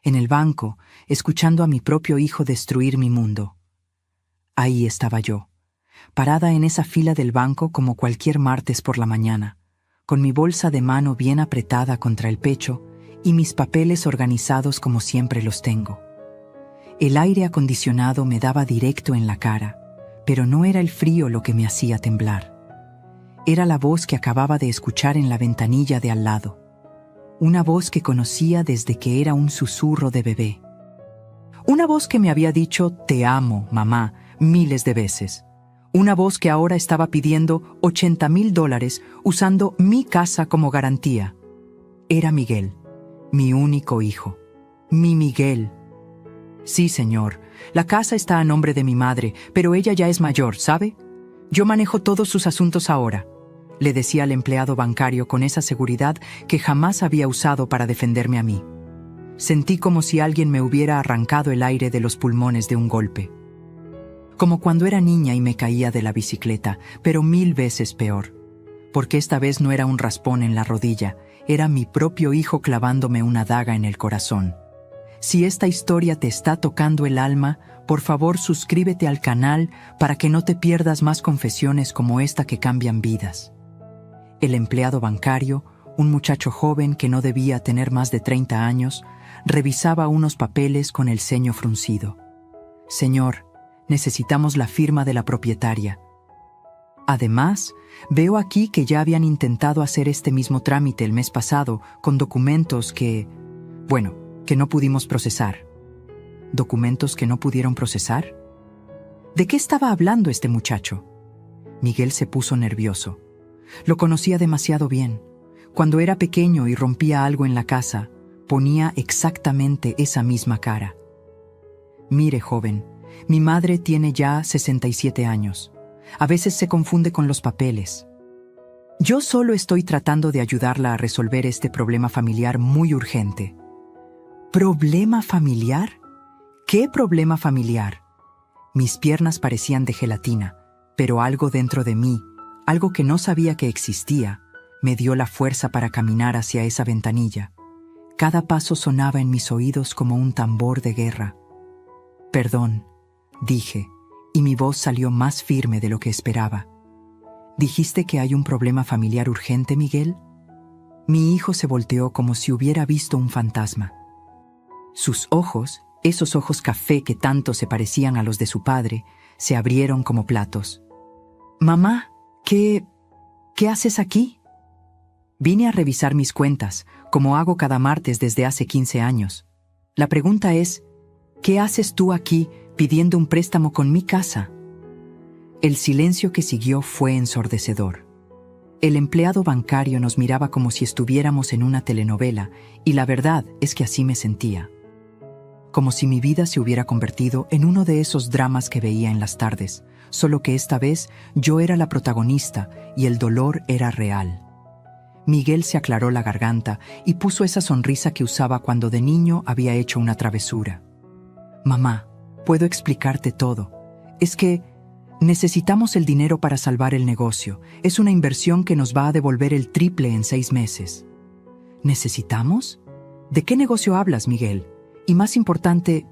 en el banco, escuchando a mi propio hijo destruir mi mundo. Ahí estaba yo, parada en esa fila del banco como cualquier martes por la mañana, con mi bolsa de mano bien apretada contra el pecho y mis papeles organizados como siempre los tengo. El aire acondicionado me daba directo en la cara, pero no era el frío lo que me hacía temblar. Era la voz que acababa de escuchar en la ventanilla de al lado. Una voz que conocía desde que era un susurro de bebé. Una voz que me había dicho «Te amo, mamá», miles de veces. Una voz que ahora estaba pidiendo $80,000 usando mi casa como garantía. Era Miguel, mi único hijo. Mi Miguel. Sí, señor, la casa está a nombre de mi madre, pero ella ya es mayor, ¿sabe? Yo manejo todos sus asuntos ahora, le decía al empleado bancario con esa seguridad que jamás había usado para defenderme a mí. Sentí como si alguien me hubiera arrancado el aire de los pulmones de un golpe. Como cuando era niña y me caía de la bicicleta, pero 1000 veces peor. Porque esta vez no era un raspón en la rodilla, era mi propio hijo clavándome una daga en el corazón. Si esta historia te está tocando el alma, por favor suscríbete al canal para que no te pierdas más confesiones como esta que cambian vidas. El empleado bancario, un muchacho joven que no debía tener más de 30 años, revisaba unos papeles con el ceño fruncido. Señor, necesitamos la firma de la propietaria. Además, veo aquí que ya habían intentado hacer este mismo trámite el mes pasado con documentos que no pudimos procesar. ¿Documentos que no pudieron procesar? ¿De qué estaba hablando este muchacho? Miguel se puso nervioso. Lo conocía demasiado bien. Cuando era pequeño y rompía algo en la casa, ponía exactamente esa misma cara. Mire, joven, mi madre tiene ya 67 años. A veces se confunde con los papeles. Yo solo estoy tratando de ayudarla a resolver este problema familiar muy urgente. ¿Problema familiar? ¿Qué problema familiar? Mis piernas parecían de gelatina, pero algo dentro de mí, algo que no sabía que existía, me dio la fuerza para caminar hacia esa ventanilla. Cada paso sonaba en mis oídos como un tambor de guerra. Perdón, dije, y mi voz salió más firme de lo que esperaba. ¿Dijiste que hay un problema familiar urgente, Miguel? Mi hijo se volteó como si hubiera visto un fantasma. Sus ojos, esos ojos café que tanto se parecían a los de su padre, se abrieron como platos. Mamá, ¿qué haces aquí? Vine a revisar mis cuentas, como hago cada martes desde hace 15 años. La pregunta es, ¿qué haces tú aquí pidiendo un préstamo con mi casa? El silencio que siguió fue ensordecedor. El empleado bancario nos miraba como si estuviéramos en una telenovela, y la verdad es que así me sentía. Como si mi vida se hubiera convertido en uno de esos dramas que veía en las tardes, solo que esta vez yo era la protagonista y el dolor era real. Miguel se aclaró la garganta y puso esa sonrisa que usaba cuando de niño había hecho una travesura. Mamá, puedo explicarte todo. Es que necesitamos el dinero para salvar el negocio. Es una inversión que nos va a devolver el triple en 6 meses. ¿Necesitamos? ¿De qué negocio hablas, Miguel? Y más importante,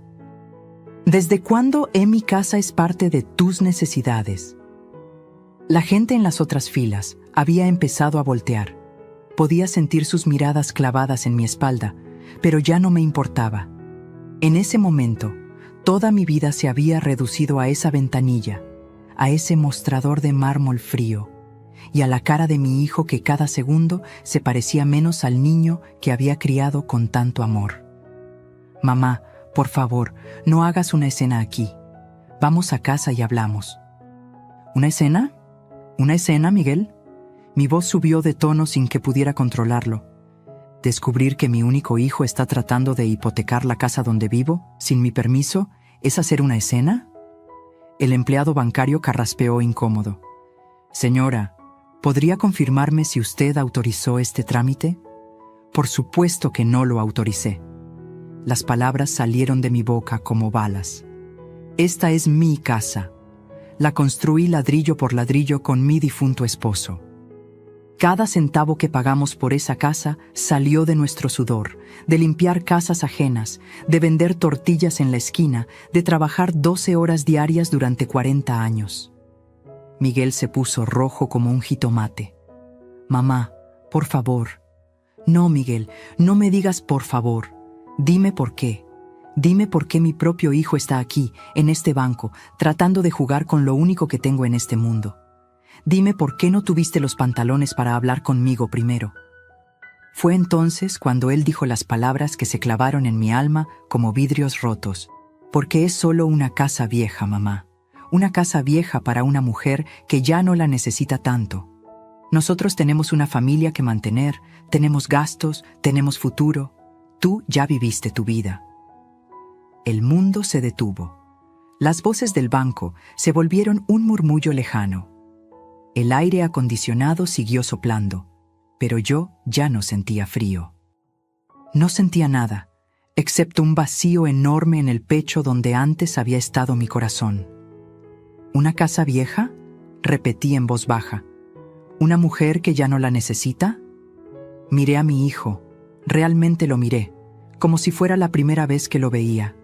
¿desde cuándo mi casa es parte de tus necesidades? La gente en las otras filas había empezado a voltear. Podía sentir sus miradas clavadas en mi espalda, pero ya no me importaba. En ese momento, toda mi vida se había reducido a esa ventanilla, a ese mostrador de mármol frío, y a la cara de mi hijo que cada segundo se parecía menos al niño que había criado con tanto amor. Mamá, por favor, no hagas una escena aquí. Vamos a casa y hablamos. ¿Una escena? ¿Una escena, Miguel? Mi voz subió de tono sin que pudiera controlarlo. ¿Descubrir que mi único hijo está tratando de hipotecar la casa donde vivo, sin mi permiso, es hacer una escena? El empleado bancario carraspeó incómodo. Señora, ¿podría confirmarme si usted autorizó este trámite? Por supuesto que no lo autoricé. Las palabras salieron de mi boca como balas. Esta es mi casa. La construí ladrillo por ladrillo con mi difunto esposo. Cada centavo que pagamos por esa casa salió de nuestro sudor, de limpiar casas ajenas, de vender tortillas en la esquina, de trabajar 12 horas diarias durante 40 años. Miguel se puso rojo como un jitomate. Mamá, por favor. No, Miguel, no me digas por favor. Dime por qué. Dime por qué mi propio hijo está aquí, en este banco, tratando de jugar con lo único que tengo en este mundo. Dime por qué no tuviste los pantalones para hablar conmigo primero. Fue entonces cuando él dijo las palabras que se clavaron en mi alma como vidrios rotos. Porque es solo una casa vieja, mamá. Una casa vieja para una mujer que ya no la necesita tanto. Nosotros tenemos una familia que mantener, tenemos gastos, tenemos futuro. Tú ya viviste tu vida. El mundo se detuvo. Las voces del banco se volvieron un murmullo lejano. El aire acondicionado siguió soplando, pero yo ya no sentía frío. No sentía nada, excepto un vacío enorme en el pecho donde antes había estado mi corazón. ¿Una casa vieja?, repetí en voz baja. ¿Una mujer que ya no la necesita? Miré a mi hijo, realmente lo miré, como si fuera la primera vez que lo veía.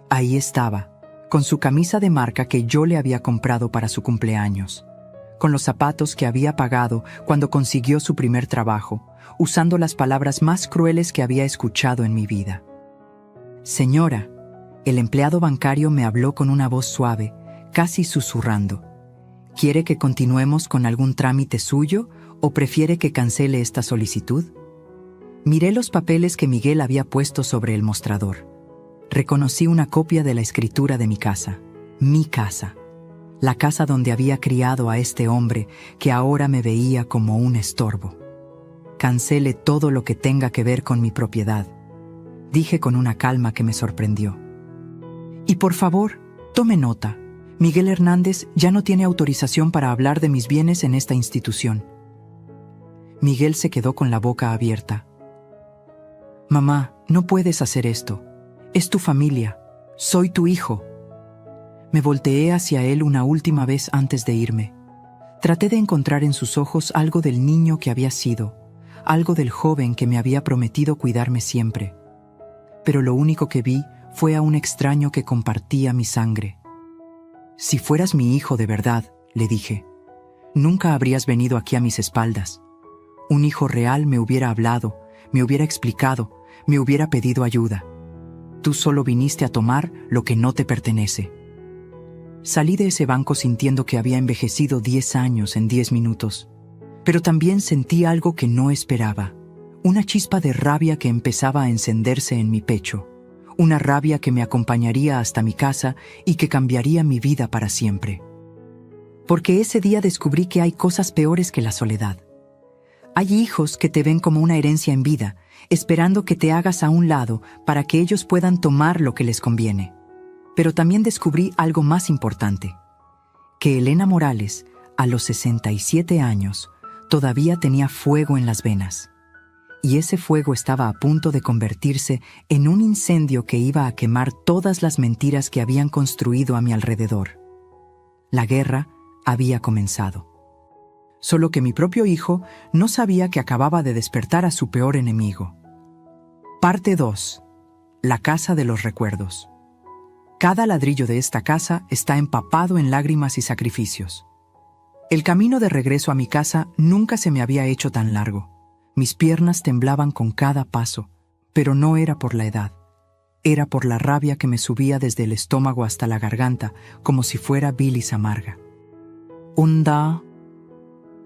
Ahí estaba, con su camisa de marca que yo le había comprado para su cumpleaños, con los zapatos que había pagado cuando consiguió su primer trabajo, usando las palabras más crueles que había escuchado en mi vida. Señora, el empleado bancario me habló con una voz suave, casi susurrando. ¿Quiere que continuemos con algún trámite suyo o prefiere que cancele esta solicitud? Miré los papeles que Miguel había puesto sobre el mostrador. Reconocí una copia de la escritura de mi casa, la casa donde había criado a este hombre que ahora me veía como un estorbo. Cancele todo lo que tenga que ver con mi propiedad, dije con una calma que me sorprendió. Y por favor, tome nota. Miguel Hernández ya no tiene autorización para hablar de mis bienes en esta institución. Miguel se quedó con la boca abierta. Mamá, no puedes hacer esto. Es tu familia. Soy tu hijo. Me volteé hacia él una última vez antes de irme. Traté de encontrar en sus ojos algo del niño que había sido, algo del joven que me había prometido cuidarme siempre. Pero lo único que vi fue a un extraño que compartía mi sangre. Si fueras mi hijo de verdad, le dije, nunca habrías venido aquí a mis espaldas. Un hijo real me hubiera hablado, me hubiera explicado, me hubiera pedido ayuda. Tú solo viniste a tomar lo que no te pertenece. Salí de ese banco sintiendo que había envejecido 10 años en 10 minutos. Pero también sentí algo que no esperaba. Una chispa de rabia que empezaba a encenderse en mi pecho. Una rabia que me acompañaría hasta mi casa y que cambiaría mi vida para siempre. Porque ese día descubrí que hay cosas peores que la soledad. Hay hijos que te ven como una herencia en vida, esperando que te hagas a un lado para que ellos puedan tomar lo que les conviene. Pero también descubrí algo más importante, que Elena Morales, a los 67 años, todavía tenía fuego en las venas. Y ese fuego estaba a punto de convertirse en un incendio que iba a quemar todas las mentiras que habían construido a mi alrededor. La guerra había comenzado. Solo que mi propio hijo no sabía que acababa de despertar a su peor enemigo. Parte 2. La casa de los recuerdos. Cada ladrillo de esta casa está empapado en lágrimas y sacrificios. El camino de regreso a mi casa nunca se me había hecho tan largo. Mis piernas temblaban con cada paso, pero no era por la edad. Era por la rabia que me subía desde el estómago hasta la garganta, como si fuera bilis amarga.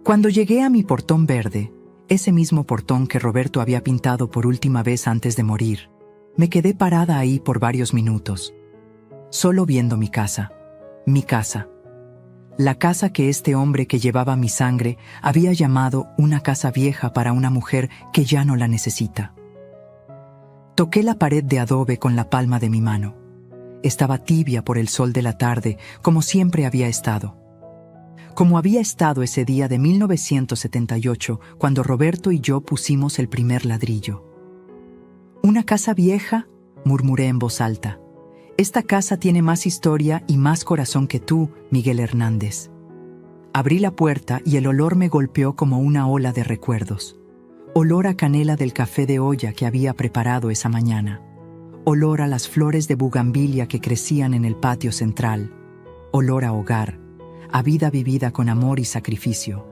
Cuando llegué a mi portón verde, ese mismo portón que Roberto había pintado por última vez antes de morir, me quedé parada ahí por varios minutos, solo viendo mi casa, la casa que este hombre que llevaba mi sangre había llamado una casa vieja para una mujer que ya no la necesita. Toqué la pared de adobe con la palma de mi mano. Estaba tibia por el sol de la tarde, como siempre había estado. Como había estado ese día de 1978, cuando Roberto y yo pusimos el primer ladrillo. ¿Una casa vieja?, murmuré en voz alta. Esta casa tiene más historia y más corazón que tú, Miguel Hernández. Abrí la puerta y el olor me golpeó como una ola de recuerdos. Olor a canela del café de olla que había preparado esa mañana. Olor a las flores de bugambilia que crecían en el patio central. Olor a hogar, a vida vivida con amor y sacrificio.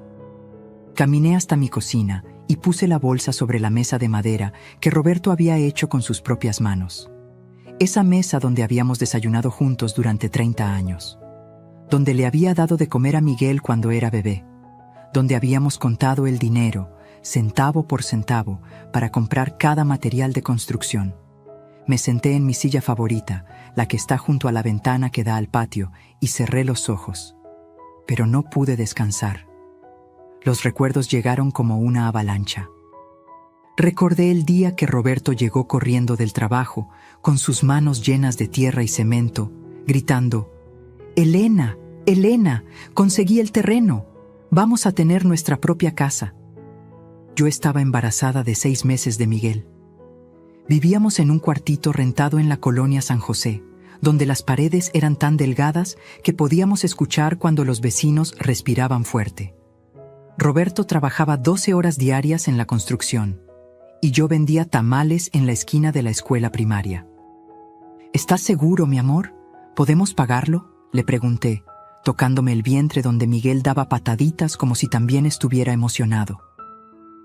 Caminé hasta mi cocina y puse la bolsa sobre la mesa de madera que Roberto había hecho con sus propias manos. Esa mesa donde habíamos desayunado juntos durante 30 años. Donde le había dado de comer a Miguel cuando era bebé. Donde habíamos contado el dinero, centavo por centavo, para comprar cada material de construcción. Me senté en mi silla favorita, la que está junto a la ventana que da al patio, y cerré los ojos. Pero no pude descansar. Los recuerdos llegaron como una avalancha. Recordé el día que Roberto llegó corriendo del trabajo, con sus manos llenas de tierra y cemento, gritando: «Elena, Elena, conseguí el terreno. Vamos a tener nuestra propia casa». Yo estaba embarazada de 6 meses de Miguel. Vivíamos en un cuartito rentado en la colonia San José, donde las paredes eran tan delgadas que podíamos escuchar cuando los vecinos respiraban fuerte. Roberto trabajaba 12 horas diarias en la construcción, y yo vendía tamales en la esquina de la escuela primaria. «¿Estás seguro, mi amor? ¿Podemos pagarlo?», le pregunté, tocándome el vientre donde Miguel daba pataditas como si también estuviera emocionado.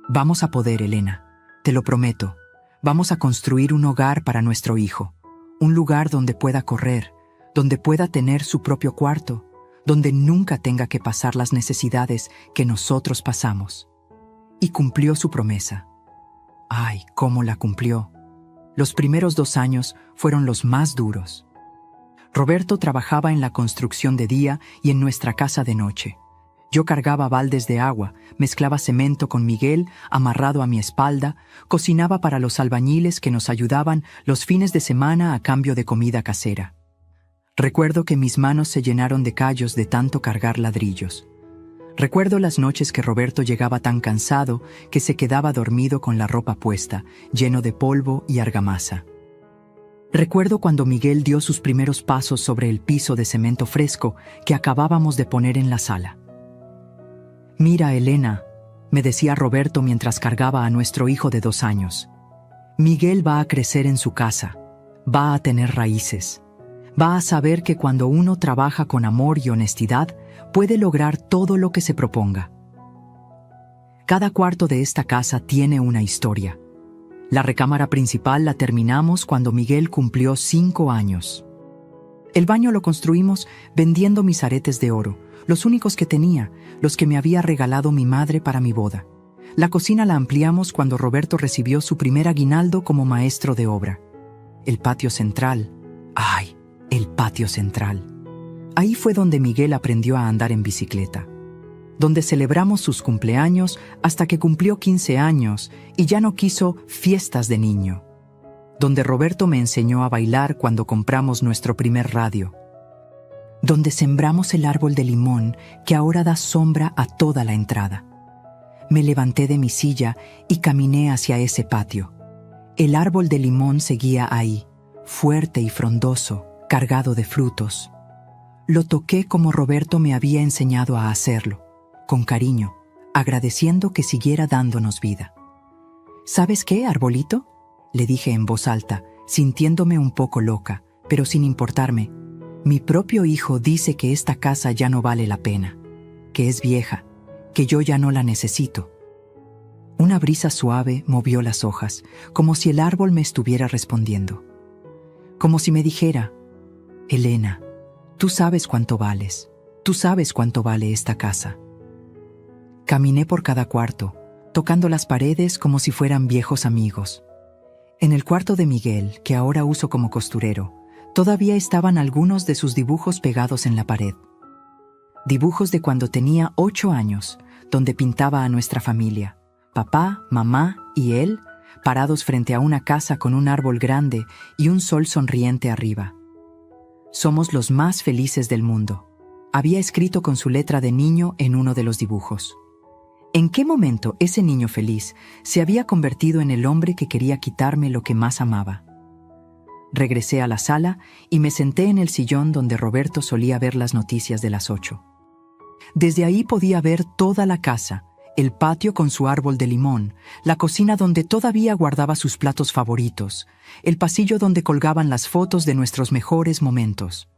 «Vamos a poder, Elena, te lo prometo. Vamos a construir un hogar para nuestro hijo, un lugar donde pueda correr, donde pueda tener su propio cuarto, donde nunca tenga que pasar las necesidades que nosotros pasamos». Y cumplió su promesa. ¡Ay, cómo la cumplió! Los primeros 2 años fueron los más duros. Roberto trabajaba en la construcción de día y en nuestra casa de noche. Yo cargaba baldes de agua, mezclaba cemento con Miguel amarrado a mi espalda, cocinaba para los albañiles que nos ayudaban los fines de semana a cambio de comida casera. Recuerdo que mis manos se llenaron de callos de tanto cargar ladrillos. Recuerdo las noches que Roberto llegaba tan cansado que se quedaba dormido con la ropa puesta, lleno de polvo y argamasa. Recuerdo cuando Miguel dio sus primeros pasos sobre el piso de cemento fresco que acabábamos de poner en la sala. «Mira, Elena», me decía Roberto mientras cargaba a nuestro hijo de 2 años. «Miguel va a crecer en su casa, va a tener raíces, va a saber que cuando uno trabaja con amor y honestidad, puede lograr todo lo que se proponga». Cada cuarto de esta casa tiene una historia. La recámara principal la terminamos cuando Miguel cumplió 5 años. El baño lo construimos vendiendo mis aretes de oro, los únicos que tenía, los que me había regalado mi madre para mi boda. La cocina la ampliamos cuando Roberto recibió su primer aguinaldo como maestro de obra. El patio central. ¡Ay! El patio central. Ahí fue donde Miguel aprendió a andar en bicicleta. Donde celebramos sus cumpleaños hasta que cumplió 15 años y ya no quiso fiestas de niño. Donde Roberto me enseñó a bailar cuando compramos nuestro primer radio. Donde sembramos el árbol de limón que ahora da sombra a toda la entrada. Me levanté de mi silla y caminé hacia ese patio. El árbol de limón seguía ahí, fuerte y frondoso, cargado de frutos. Lo toqué como Roberto me había enseñado a hacerlo, con cariño, agradeciendo que siguiera dándonos vida. «¿Sabes qué, arbolito?», le dije en voz alta, sintiéndome un poco loca, pero sin importarme. «Mi propio hijo dice que esta casa ya no vale la pena, que es vieja, que yo ya no la necesito». Una brisa suave movió las hojas, como si el árbol me estuviera respondiendo. Como si me dijera: «Elena, tú sabes cuánto vales, tú sabes cuánto vale esta casa». Caminé por cada cuarto, tocando las paredes como si fueran viejos amigos. En el cuarto de Miguel, que ahora uso como costurero, todavía estaban algunos de sus dibujos pegados en la pared. Dibujos de cuando tenía 8 años, donde pintaba a nuestra familia, papá, mamá y él, parados frente a una casa con un árbol grande y un sol sonriente arriba. «Somos los más felices del mundo», había escrito con su letra de niño en uno de los dibujos. ¿En qué momento ese niño feliz se había convertido en el hombre que quería quitarme lo que más amaba? Regresé a la sala y me senté en el sillón donde Roberto solía ver las noticias de las 8. Desde ahí podía ver toda la casa, el patio con su árbol de limón, la cocina donde todavía guardaba sus platos favoritos, el pasillo donde colgaban las fotos de nuestros mejores momentos.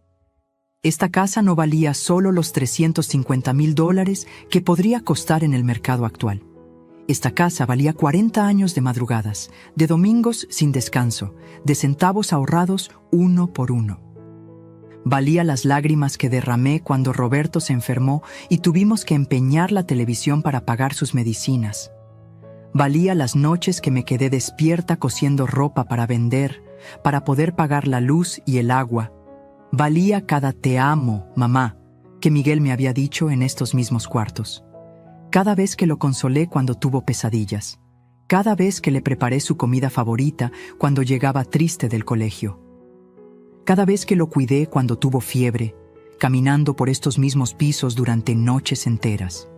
Esta casa no valía solo los $350,000 que podría costar en el mercado actual. Esta casa valía 40 años de madrugadas, de domingos sin descanso, de centavos ahorrados uno por uno. Valía las lágrimas que derramé cuando Roberto se enfermó y tuvimos que empeñar la televisión para pagar sus medicinas. Valía las noches que me quedé despierta cosiendo ropa para vender, para poder pagar la luz y el agua. Valía cada "te amo, mamá", que Miguel me había dicho en estos mismos cuartos. Cada vez que lo consolé cuando tuvo pesadillas. Cada vez que le preparé su comida favorita cuando llegaba triste del colegio. Cada vez que lo cuidé cuando tuvo fiebre, caminando por estos mismos pisos durante noches enteras.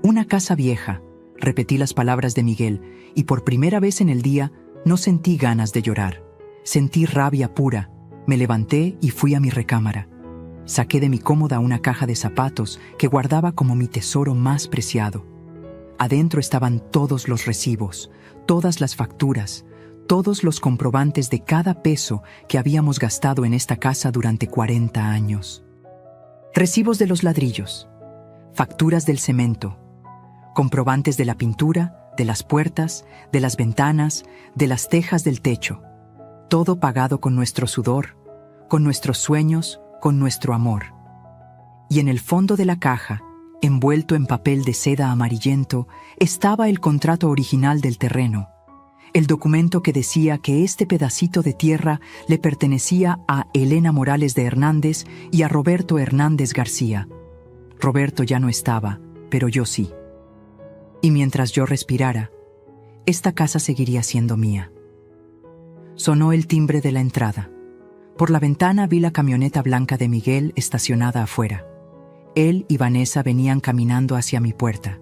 Una casa vieja, repetí las palabras de Miguel, y por primera vez en el día no sentí ganas de llorar. Sentí rabia pura. Me levanté y fui a mi recámara. Saqué de mi cómoda una caja de zapatos que guardaba como mi tesoro más preciado. Adentro estaban todos los recibos, todas las facturas, todos los comprobantes de cada peso que habíamos gastado en esta casa durante 40 años. Recibos de los ladrillos, facturas del cemento, comprobantes de la pintura, de las puertas, de las ventanas, de las tejas del techo. Todo pagado con nuestro sudor, con nuestros sueños, con nuestro amor. Y en el fondo de la caja, envuelto en papel de seda amarillento, estaba el contrato original del terreno. El documento que decía que este pedacito de tierra le pertenecía a Elena Morales de Hernández y a Roberto Hernández García. Roberto ya no estaba, pero yo sí. Y mientras yo respirara, esta casa seguiría siendo mía. Sonó el timbre de la entrada. Por la ventana vi la camioneta blanca de Miguel estacionada afuera. Él y Vanessa venían caminando hacia mi puerta,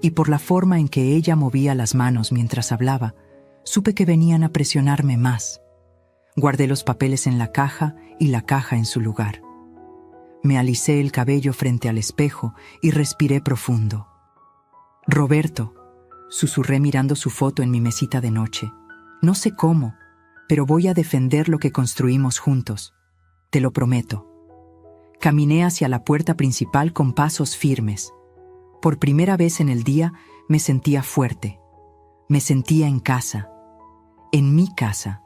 y por la forma en que ella movía las manos mientras hablaba, supe que venían a presionarme más. Guardé los papeles en la caja y la caja en su lugar. Me alisé el cabello frente al espejo y respiré profundo. «Roberto», susurré mirando su foto en mi mesita de noche. «No sé cómo, pero voy a defender lo que construimos juntos. Te lo prometo». Caminé hacia la puerta principal con pasos firmes. Por primera vez en el día me sentía fuerte. Me sentía en casa. En mi casa.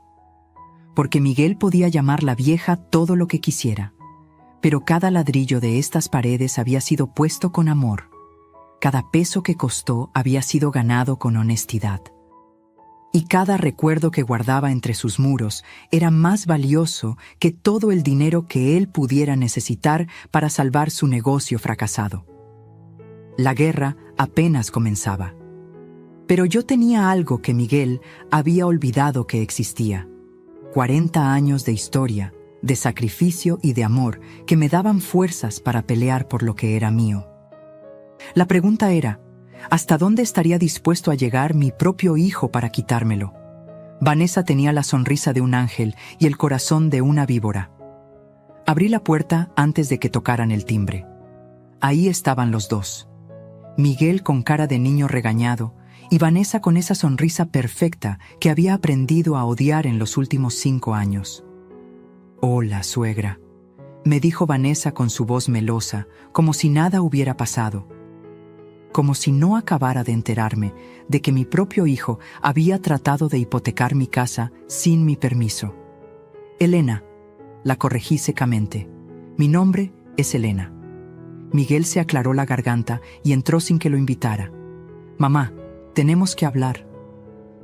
Porque Miguel podía llamarla vieja todo lo que quisiera. Pero cada ladrillo de estas paredes había sido puesto con amor. Cada peso que costó había sido ganado con honestidad. Y cada recuerdo que guardaba entre sus muros era más valioso que todo el dinero que él pudiera necesitar para salvar su negocio fracasado. La guerra apenas comenzaba. Pero yo tenía algo que Miguel había olvidado que existía. 40 años de historia, de sacrificio y de amor que me daban fuerzas para pelear por lo que era mío. La pregunta era, ¿hasta dónde estaría dispuesto a llegar mi propio hijo para quitármelo? Vanessa tenía la sonrisa de un ángel y el corazón de una víbora. Abrí la puerta antes de que tocaran el timbre. Ahí estaban los dos. Miguel con cara de niño regañado y Vanessa con esa sonrisa perfecta que había aprendido a odiar en los últimos 5 años. «Hola, suegra», me dijo Vanessa con su voz melosa, como si nada hubiera pasado. Como si no acabara de enterarme de que mi propio hijo había tratado de hipotecar mi casa sin mi permiso. «Elena», la corregí secamente. «Mi nombre es Elena». Miguel se aclaró la garganta y entró sin que lo invitara. «Mamá, tenemos que hablar».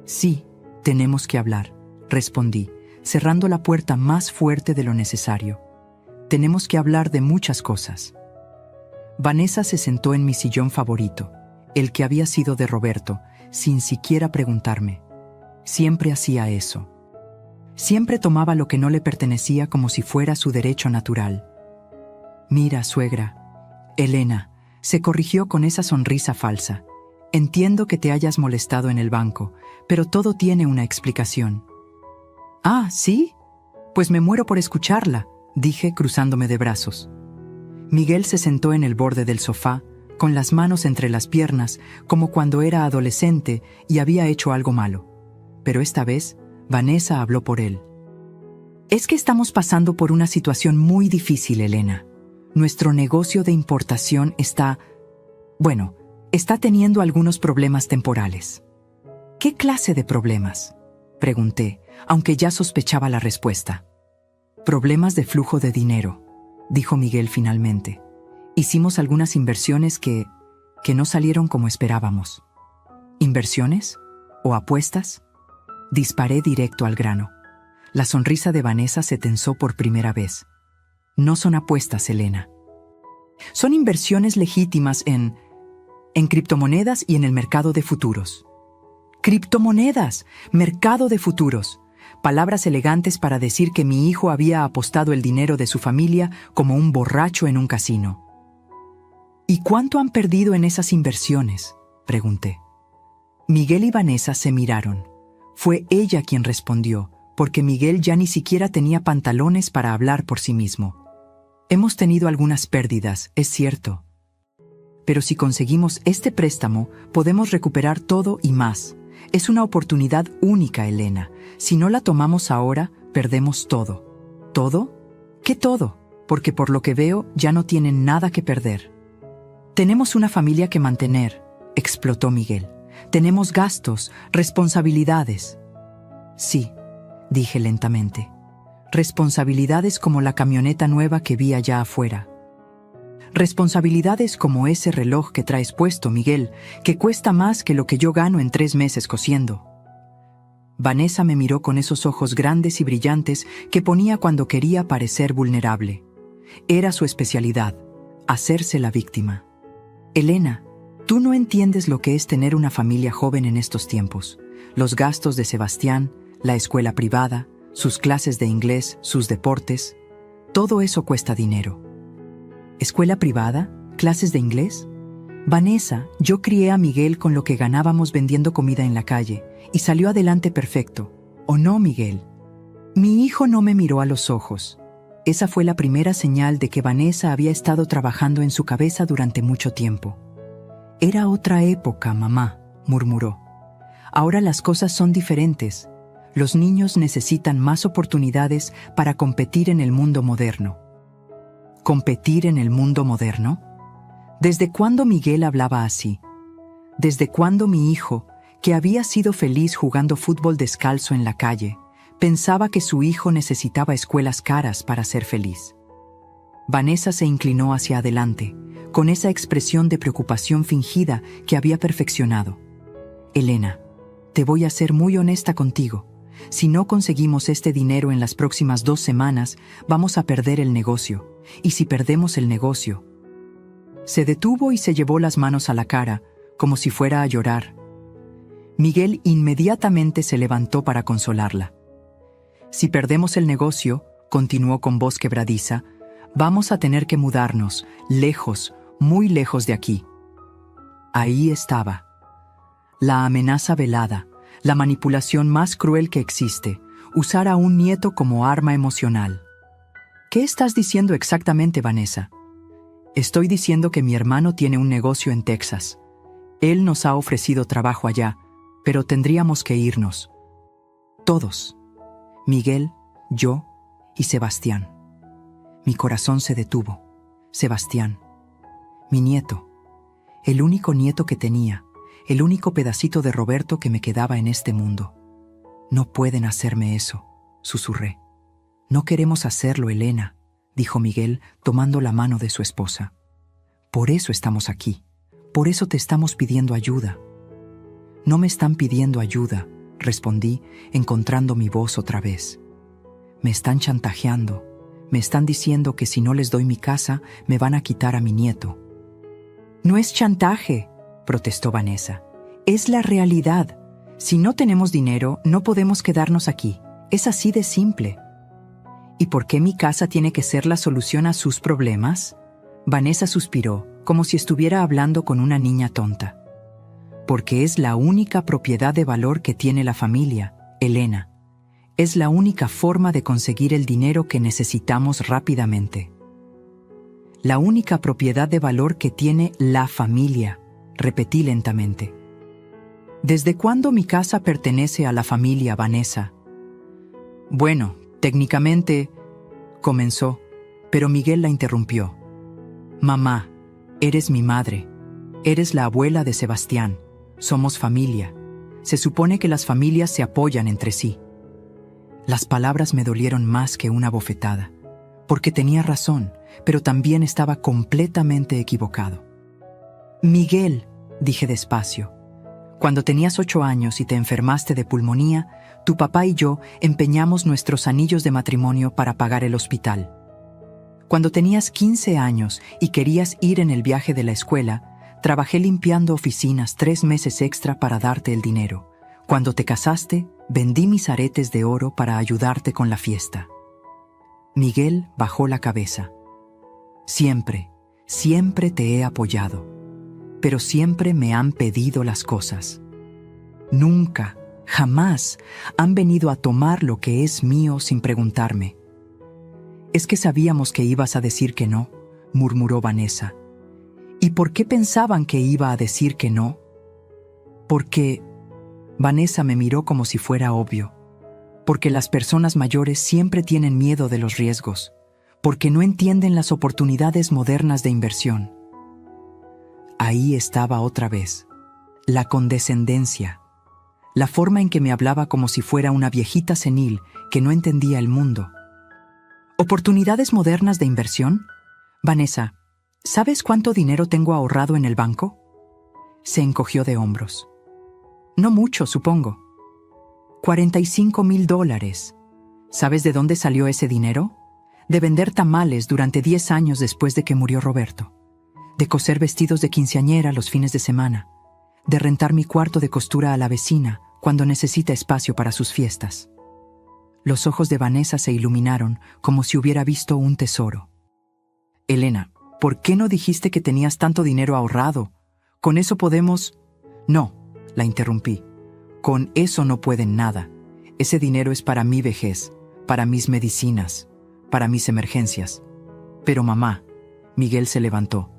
«Sí, tenemos que hablar», respondí, cerrando la puerta más fuerte de lo necesario. «Tenemos que hablar de muchas cosas». Vanessa se sentó en mi sillón favorito, el que había sido de Roberto, sin siquiera preguntarme. Siempre hacía eso. Siempre tomaba lo que no le pertenecía como si fuera su derecho natural. «Mira, suegra». «Elena», se corrigió con esa sonrisa falsa. «Entiendo que te hayas molestado en el banco, pero todo tiene una explicación». «Ah, ¿sí? Pues me muero por escucharla», dije cruzándome de brazos. Miguel se sentó en el borde del sofá, con las manos entre las piernas, como cuando era adolescente y había hecho algo malo. Pero esta vez, Vanessa habló por él. Es que estamos pasando por una situación muy difícil, Elena. Nuestro negocio de importación está teniendo algunos problemas temporales. ¿Qué clase de problemas?, pregunté, aunque ya sospechaba la respuesta. Problemas de flujo de dinero, dijo Miguel finalmente. Hicimos algunas inversiones que no salieron como esperábamos. ¿Inversiones? ¿O apuestas? Disparé directo al grano. La sonrisa de Vanessa se tensó por primera vez. No son apuestas, Elena. Son inversiones legítimas en criptomonedas y en el mercado de futuros. ¡Criptomonedas! ¡Mercado de futuros! Palabras elegantes para decir que mi hijo había apostado el dinero de su familia como un borracho en un casino. ¿Y cuánto han perdido en esas inversiones?, pregunté. Miguel y Vanessa se miraron. Fue ella quien respondió, porque Miguel ya ni siquiera tenía pantalones para hablar por sí mismo. Hemos tenido algunas pérdidas, es cierto. Pero si conseguimos este préstamo, podemos recuperar todo y más. Es una oportunidad única, Elena. Si no la tomamos ahora, perdemos todo. ¿Todo? ¿Qué todo? Porque por lo que veo, ya no tienen nada que perder. Tenemos una familia que mantener, explotó Miguel. Tenemos gastos, responsabilidades. Sí, dije lentamente. Responsabilidades como la camioneta nueva que vi allá afuera. Responsabilidades como ese reloj que traes puesto, Miguel, que cuesta más que lo que yo gano en 3 meses cosiendo. Vanessa me miró con esos ojos grandes y brillantes que ponía cuando quería parecer vulnerable. Era su especialidad, hacerse la víctima. Elena, tú no entiendes lo que es tener una familia joven en estos tiempos. Los gastos de Sebastián, la escuela privada, sus clases de inglés, sus deportes, todo eso cuesta dinero. ¿Escuela privada? ¿Clases de inglés? Vanessa, yo crié a Miguel con lo que ganábamos vendiendo comida en la calle y salió adelante perfecto. ¿O no, Miguel? Mi hijo no me miró a los ojos. Esa fue la primera señal de que Vanessa había estado trabajando en su cabeza durante mucho tiempo. Era otra época, mamá, murmuró. Ahora las cosas son diferentes. Los niños necesitan más oportunidades para competir en el mundo moderno. ¿Competir en el mundo moderno? ¿Desde cuándo Miguel hablaba así? ¿Desde cuándo mi hijo, que había sido feliz jugando fútbol descalzo en la calle, pensaba que su hijo necesitaba escuelas caras para ser feliz? Vanessa se inclinó hacia adelante, con esa expresión de preocupación fingida que había perfeccionado. Elena, te voy a ser muy honesta contigo. Si no conseguimos este dinero en las próximas 2 semanas, vamos a perder el negocio. Y si perdemos el negocio... Se detuvo y se llevó las manos a la cara, como si fuera a llorar. Miguel inmediatamente se levantó para consolarla. Si perdemos el negocio, continuó con voz quebradiza, vamos a tener que mudarnos, lejos, muy lejos de aquí. Ahí estaba. La amenaza velada, la manipulación más cruel que existe, usar a un nieto como arma emocional. ¿Qué estás diciendo exactamente, Vanessa? Estoy diciendo que mi hermano tiene un negocio en Texas. Él nos ha ofrecido trabajo allá, pero tendríamos que irnos. Todos. Miguel, yo y Sebastián. Mi corazón se detuvo. Sebastián. Mi nieto. El único nieto que tenía. El único pedacito de Roberto que me quedaba en este mundo. No pueden hacerme eso, susurré. No queremos hacerlo, Elena, dijo Miguel, tomando la mano de su esposa. Por eso estamos aquí. Por eso te estamos pidiendo ayuda. No me están pidiendo ayuda, respondí, encontrando mi voz otra vez. Me están chantajeando. Me están diciendo que si no les doy mi casa, me van a quitar a mi nieto. No es chantaje, protestó Vanessa. Es la realidad. Si no tenemos dinero, no podemos quedarnos aquí. Es así de simple. ¿Y por qué mi casa tiene que ser la solución a sus problemas? Vanessa suspiró, como si estuviera hablando con una niña tonta. Porque es la única propiedad de valor que tiene la familia, Elena. Es la única forma de conseguir el dinero que necesitamos rápidamente. La única propiedad de valor que tiene la familia, repetí lentamente. ¿Desde cuándo mi casa pertenece a la familia Vanessa? Bueno, técnicamente, comenzó, pero Miguel la interrumpió. Mamá, eres mi madre. Eres la abuela de Sebastián. Somos familia. Se supone que las familias se apoyan entre sí. Las palabras me dolieron más que una bofetada, porque tenía razón, pero también estaba completamente equivocado. Miguel, dije despacio, cuando tenías 8 años y te enfermaste de pulmonía, tu papá y yo empeñamos nuestros anillos de matrimonio para pagar el hospital. Cuando tenías 15 años y querías ir en el viaje de la escuela, trabajé limpiando oficinas 3 meses extra para darte el dinero. Cuando te casaste, vendí mis aretes de oro para ayudarte con la fiesta. Miguel bajó la cabeza. Siempre, siempre te he apoyado, pero siempre me han pedido las cosas. Nunca, jamás han venido a tomar lo que es mío sin preguntarme. Es que sabíamos que ibas a decir que no, murmuró Vanessa. ¿Y por qué pensaban que iba a decir que no? Porque... Vanessa me miró como si fuera obvio. Porque las personas mayores siempre tienen miedo de los riesgos. Porque no entienden las oportunidades modernas de inversión. Ahí estaba otra vez. La condescendencia. La forma en que me hablaba como si fuera una viejita senil que no entendía el mundo. ¿Oportunidades modernas de inversión? Vanessa, ¿sabes cuánto dinero tengo ahorrado en el banco? Se encogió de hombros. No mucho, supongo. $45,000. ¿Sabes de dónde salió ese dinero? De vender tamales durante 10 años después de que murió Roberto. De coser vestidos de quinceañera los fines de semana. De rentar mi cuarto de costura a la vecina cuando necesita espacio para sus fiestas. Los ojos de Vanessa se iluminaron como si hubiera visto un tesoro. Elena, ¿por qué no dijiste que tenías tanto dinero ahorrado? Con eso podemos... No, la interrumpí. Con eso no pueden nada. Ese dinero es para mi vejez, para mis medicinas, para mis emergencias. Pero mamá, Miguel se levantó.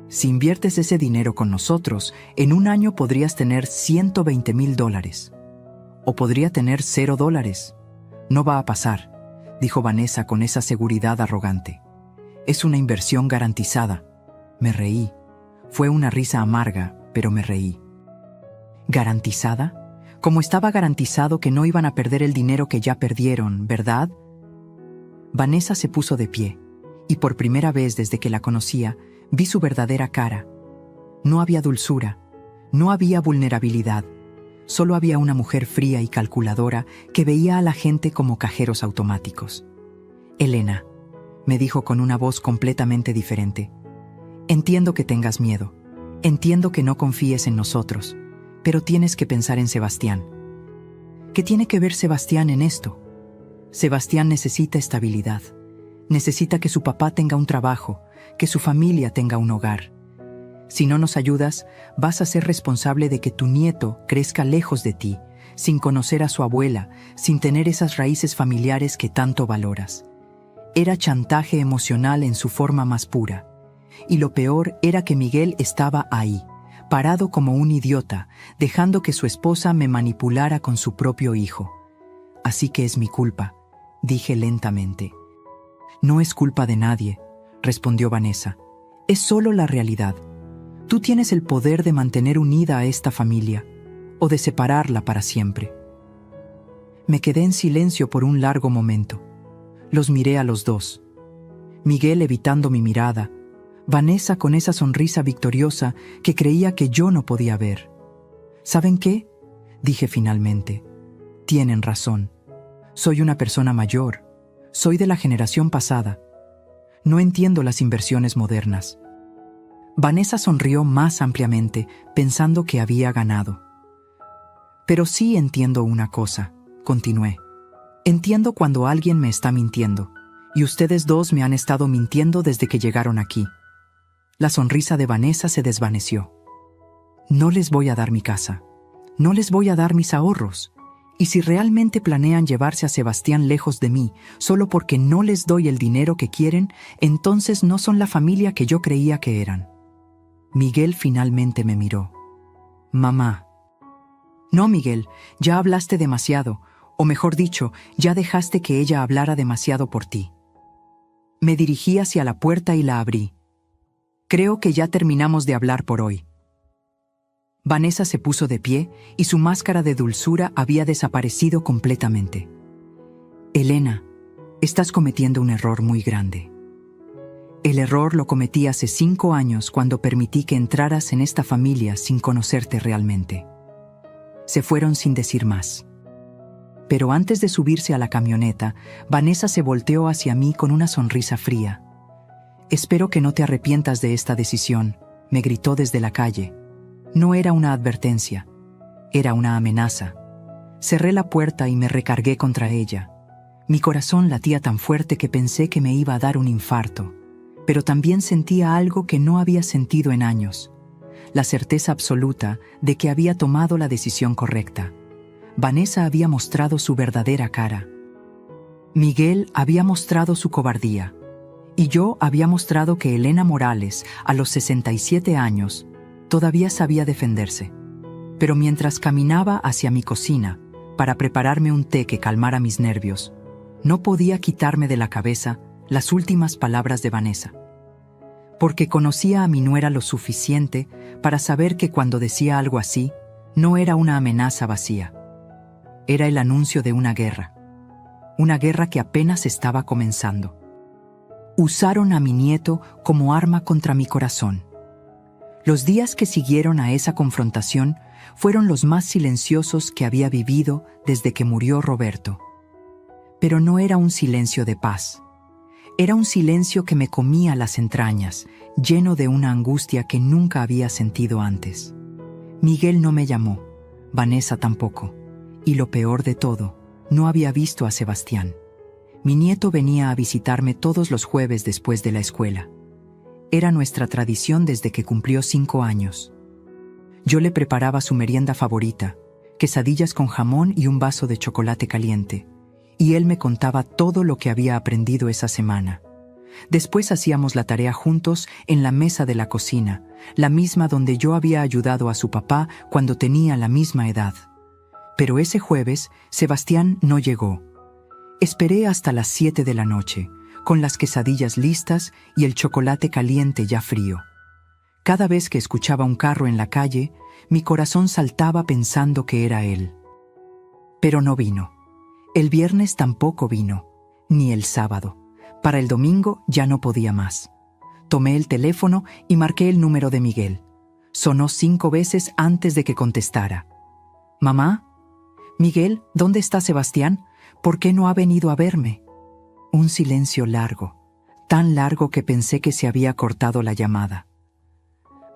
Si inviertes ese dinero con nosotros, en un año podrías tener $120,000. O podría tener $0. No va a pasar, dijo Vanessa con esa seguridad arrogante. Es una inversión garantizada. Me reí. Fue una risa amarga, pero me reí. ¿Garantizada? Como estaba garantizado que no iban a perder el dinero que ya perdieron, ¿verdad? Vanessa se puso de pie, y por primera vez desde que la conocía, vi su verdadera cara. No había dulzura, no había vulnerabilidad. Solo había una mujer fría y calculadora que veía a la gente como cajeros automáticos. Elena, me dijo con una voz completamente diferente. Entiendo que tengas miedo. Entiendo que no confíes en nosotros. Pero tienes que pensar en Sebastián. ¿Qué tiene que ver Sebastián en esto? Sebastián necesita estabilidad. Necesita que su papá tenga un trabajo, que su familia tenga un hogar. Si no nos ayudas, vas a ser responsable de que tu nieto crezca lejos de ti, sin conocer a su abuela, sin tener esas raíces familiares que tanto valoras. Era chantaje emocional en su forma más pura. Y lo peor era que Miguel estaba ahí, parado como un idiota, dejando que su esposa me manipulara con su propio hijo. Así que es mi culpa, dije lentamente. No es culpa de nadie, respondió Vanessa. Es solo la realidad. Tú tienes el poder de mantener unida a esta familia, o de separarla para siempre. Me quedé en silencio por un largo momento. Los miré a los dos. Miguel evitando mi mirada, Vanessa con esa sonrisa victoriosa que creía que yo no podía ver. ¿Saben qué? Dije finalmente. Tienen razón. Soy una persona mayor. Soy de la generación pasada. No entiendo las inversiones modernas. Vanessa sonrió más ampliamente, pensando que había ganado. Pero sí entiendo una cosa, continué. Entiendo cuando alguien me está mintiendo, y ustedes dos me han estado mintiendo desde que llegaron aquí. La sonrisa de Vanessa se desvaneció. No les voy a dar mi casa. No les voy a dar mis ahorros. Y si realmente planean llevarse a Sebastián lejos de mí, solo porque no les doy el dinero que quieren, entonces no son la familia que yo creía que eran. Miguel finalmente me miró. Mamá. No, Miguel, ya hablaste demasiado, o mejor dicho, ya dejaste que ella hablara demasiado por ti. Me dirigí hacia la puerta y la abrí. Creo que ya terminamos de hablar por hoy. Vanessa se puso de pie y su máscara de dulzura había desaparecido completamente. Elena, estás cometiendo un error muy grande. El error lo cometí hace 5 años cuando permití que entraras en esta familia sin conocerte realmente. Se fueron sin decir más. Pero antes de subirse a la camioneta, Vanessa se volteó hacia mí con una sonrisa fría. «Espero que no te arrepientas de esta decisión», me gritó desde la calle. No era una advertencia, era una amenaza. Cerré la puerta y me recargué contra ella. Mi corazón latía tan fuerte que pensé que me iba a dar un infarto, pero también sentía algo que no había sentido en años, la certeza absoluta de que había tomado la decisión correcta. Vanessa había mostrado su verdadera cara. Miguel había mostrado su cobardía. Y yo había mostrado que Elena Morales, a los 67 años, todavía sabía defenderse. Pero mientras caminaba hacia mi cocina para prepararme un té que calmara mis nervios, no podía quitarme de la cabeza las últimas palabras de Vanessa. Porque conocía a mi nuera lo suficiente para saber que cuando decía algo así, no era una amenaza vacía. Era el anuncio de una guerra que apenas estaba comenzando. Usaron a mi nieto como arma contra mi corazón. Los días que siguieron a esa confrontación fueron los más silenciosos que había vivido desde que murió Roberto. Pero no era un silencio de paz. Era un silencio que me comía las entrañas, lleno de una angustia que nunca había sentido antes. Miguel no me llamó, Vanessa tampoco. Y lo peor de todo, no había visto a Sebastián. Mi nieto venía a visitarme todos los jueves después de la escuela. Era nuestra tradición desde que cumplió 5 años. Yo le preparaba su merienda favorita, quesadillas con jamón y un vaso de chocolate caliente, y él me contaba todo lo que había aprendido esa semana. Después hacíamos la tarea juntos en la mesa de la cocina, la misma donde yo había ayudado a su papá cuando tenía la misma edad. Pero ese jueves, Sebastián no llegó. Esperé hasta las 7 de la noche, con las quesadillas listas y el chocolate caliente ya frío. Cada vez que escuchaba un carro en la calle, mi corazón saltaba pensando que era él. Pero no vino. El viernes tampoco vino, ni el sábado. Para el domingo ya no podía más. Tomé el teléfono y marqué el número de Miguel. Sonó 5 veces antes de que contestara. «¿Mamá? Miguel, ¿dónde está Sebastián? ¿Por qué no ha venido a verme?» Un silencio largo, tan largo que pensé que se había cortado la llamada.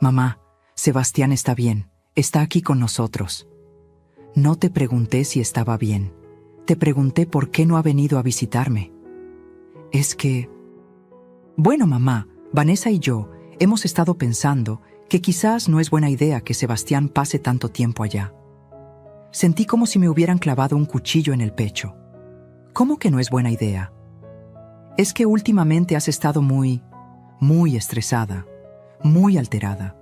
«Mamá, Sebastián está bien, está aquí con nosotros». No te pregunté si estaba bien, te pregunté por qué no ha venido a visitarme. Es que... Bueno, mamá, Vanessa y yo hemos estado pensando que quizás no es buena idea que Sebastián pase tanto tiempo allá. Sentí como si me hubieran clavado un cuchillo en el pecho. ¿Cómo que no es buena idea? Es que últimamente has estado muy estresada, muy alterada.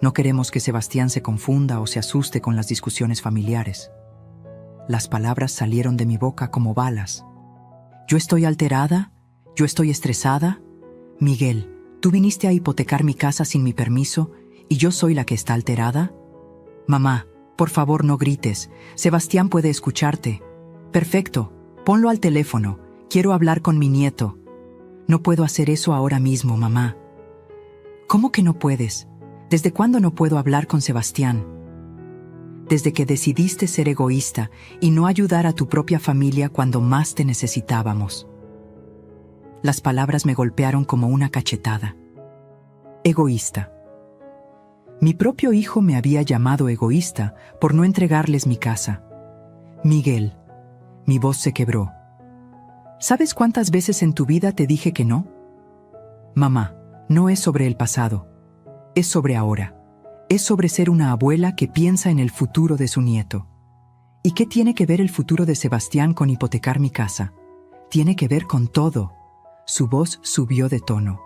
No queremos que Sebastián se confunda o se asuste con las discusiones familiares. Las palabras salieron de mi boca como balas. ¿Yo estoy alterada? ¿Yo estoy estresada? Miguel, ¿tú viniste a hipotecar mi casa sin mi permiso y yo soy la que está alterada? Mamá, por favor no grites, Sebastián puede escucharte. Perfecto, ponlo al teléfono, quiero hablar con mi nieto. No puedo hacer eso ahora mismo, mamá. ¿Cómo que no puedes? ¿Desde cuándo no puedo hablar con Sebastián? Desde que decidiste ser egoísta y no ayudar a tu propia familia cuando más te necesitábamos. Las palabras me golpearon como una cachetada. Egoísta. Mi propio hijo me había llamado egoísta por no entregarles mi casa. Miguel, mi voz se quebró. ¿Sabes cuántas veces en tu vida te dije que no? Mamá, no es sobre el pasado, es sobre ahora. Es sobre ser una abuela que piensa en el futuro de su nieto. ¿Y qué tiene que ver el futuro de Sebastián con hipotecar mi casa? Tiene que ver con todo. Su voz subió de tono.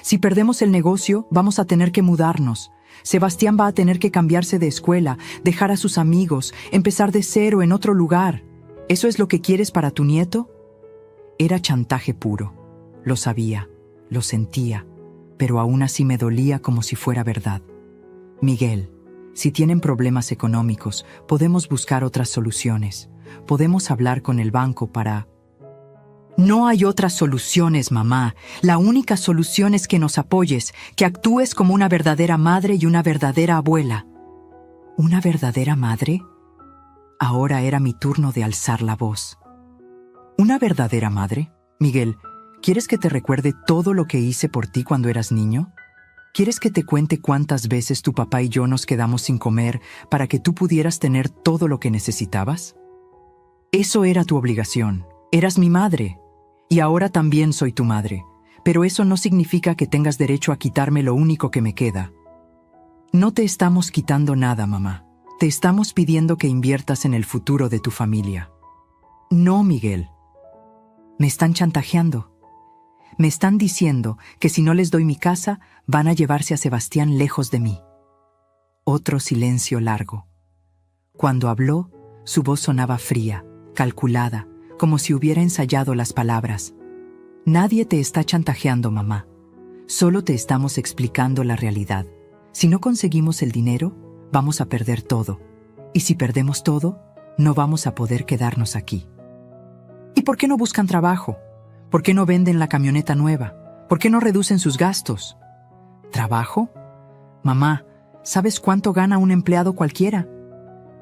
Si perdemos el negocio, vamos a tener que mudarnos. Sebastián va a tener que cambiarse de escuela, dejar a sus amigos, empezar de cero en otro lugar. ¿Eso es lo que quieres para tu nieto? Era chantaje puro. Lo sabía, lo sentía, pero aún así me dolía como si fuera verdad. Miguel, si tienen problemas económicos, podemos buscar otras soluciones. Podemos hablar con el banco para... No hay otras soluciones, mamá. La única solución es que nos apoyes, que actúes como una verdadera madre y una verdadera abuela. ¿Una verdadera madre? Ahora era mi turno de alzar la voz. ¿Una verdadera madre? Miguel, ¿quieres que te recuerde todo lo que hice por ti cuando eras niño? ¿Quieres que te cuente cuántas veces tu papá y yo nos quedamos sin comer para que tú pudieras tener todo lo que necesitabas? Eso era tu obligación. Eras mi madre. Y ahora también soy tu madre. Pero eso no significa que tengas derecho a quitarme lo único que me queda. No te estamos quitando nada, mamá. Te estamos pidiendo que inviertas en el futuro de tu familia. No, Miguel. Me están chantajeando. Me están diciendo que si no les doy mi casa, van a llevarse a Sebastián lejos de mí. Otro silencio largo. Cuando habló, su voz sonaba fría, calculada, como si hubiera ensayado las palabras. Nadie te está chantajeando, mamá. Solo te estamos explicando la realidad. Si no conseguimos el dinero, vamos a perder todo. Y si perdemos todo, no vamos a poder quedarnos aquí. ¿Y por qué no buscan trabajo? ¿Por qué no venden la camioneta nueva? ¿Por qué no reducen sus gastos? ¿Trabajo? Mamá, ¿sabes cuánto gana un empleado cualquiera?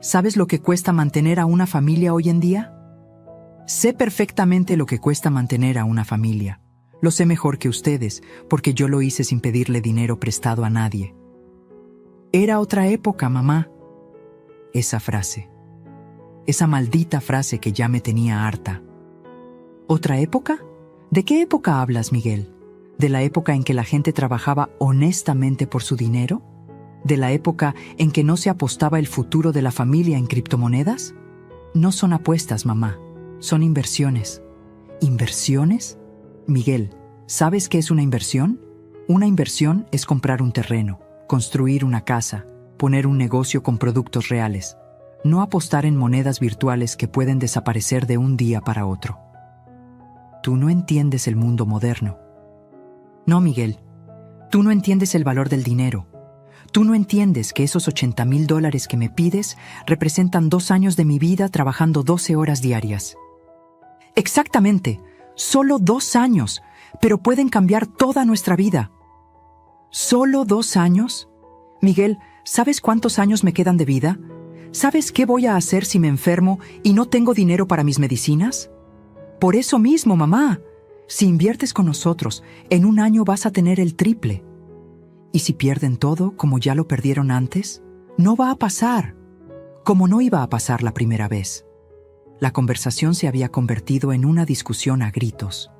¿Sabes lo que cuesta mantener a una familia hoy en día? Sé perfectamente lo que cuesta mantener a una familia. Lo sé mejor que ustedes, porque yo lo hice sin pedirle dinero prestado a nadie. Era otra época, mamá. Esa frase. Esa maldita frase que ya me tenía harta. ¿Otra época? ¿De qué época hablas, Miguel? ¿De la época en que la gente trabajaba honestamente por su dinero? ¿De la época en que no se apostaba el futuro de la familia en criptomonedas? No son apuestas, mamá. Son inversiones. ¿Inversiones? Miguel, ¿sabes qué es una inversión? Una inversión es comprar un terreno, construir una casa, poner un negocio con productos reales. No apostar en monedas virtuales que pueden desaparecer de un día para otro. Tú no entiendes el mundo moderno. No, Miguel. Tú no entiendes el valor del dinero. Tú no entiendes que esos $80,000 que me pides representan 2 años de mi vida trabajando 12 horas diarias. Exactamente. Solo 2 años, pero pueden cambiar toda nuestra vida. ¿Solo 2 años? Miguel, ¿sabes cuántos años me quedan de vida? ¿Sabes qué voy a hacer si me enfermo y no tengo dinero para mis medicinas? Por eso mismo, mamá, si inviertes con nosotros, en 1 año vas a tener el triple. ¿Y si pierden todo, como ya lo perdieron antes? No va a pasar, como no iba a pasar la primera vez. La conversación se había convertido en una discusión a gritos.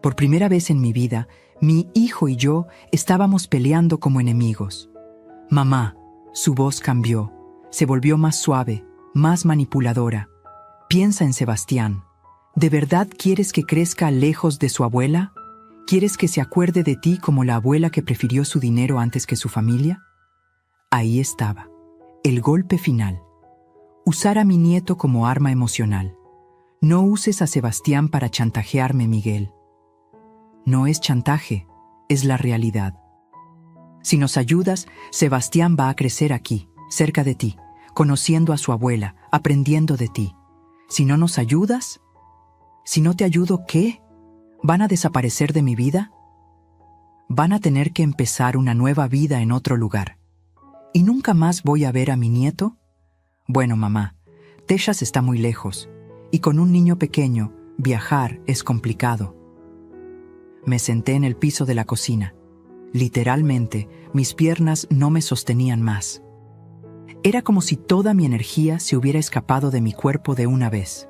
Por primera vez en mi vida, mi hijo y yo estábamos peleando como enemigos. Mamá, su voz cambió, se volvió más suave, más manipuladora. Piensa en Sebastián. ¿De verdad quieres que crezca lejos de su abuela? ¿Quieres que se acuerde de ti como la abuela que prefirió su dinero antes que su familia? Ahí estaba, el golpe final. Usar a mi nieto como arma emocional. No uses a Sebastián para chantajearme, Miguel. No es chantaje, es la realidad. Si nos ayudas, Sebastián va a crecer aquí, cerca de ti, conociendo a su abuela, aprendiendo de ti. Si no nos ayudas, si no te ayudo, ¿qué? ¿Van a desaparecer de mi vida? Van a tener que empezar una nueva vida en otro lugar. ¿Y nunca más voy a ver a mi nieto? Bueno, mamá, Texas está muy lejos, y con un niño pequeño, viajar es complicado. Me senté en el piso de la cocina. Literalmente, mis piernas no me sostenían más. Era como si toda mi energía se hubiera escapado de mi cuerpo de una vez.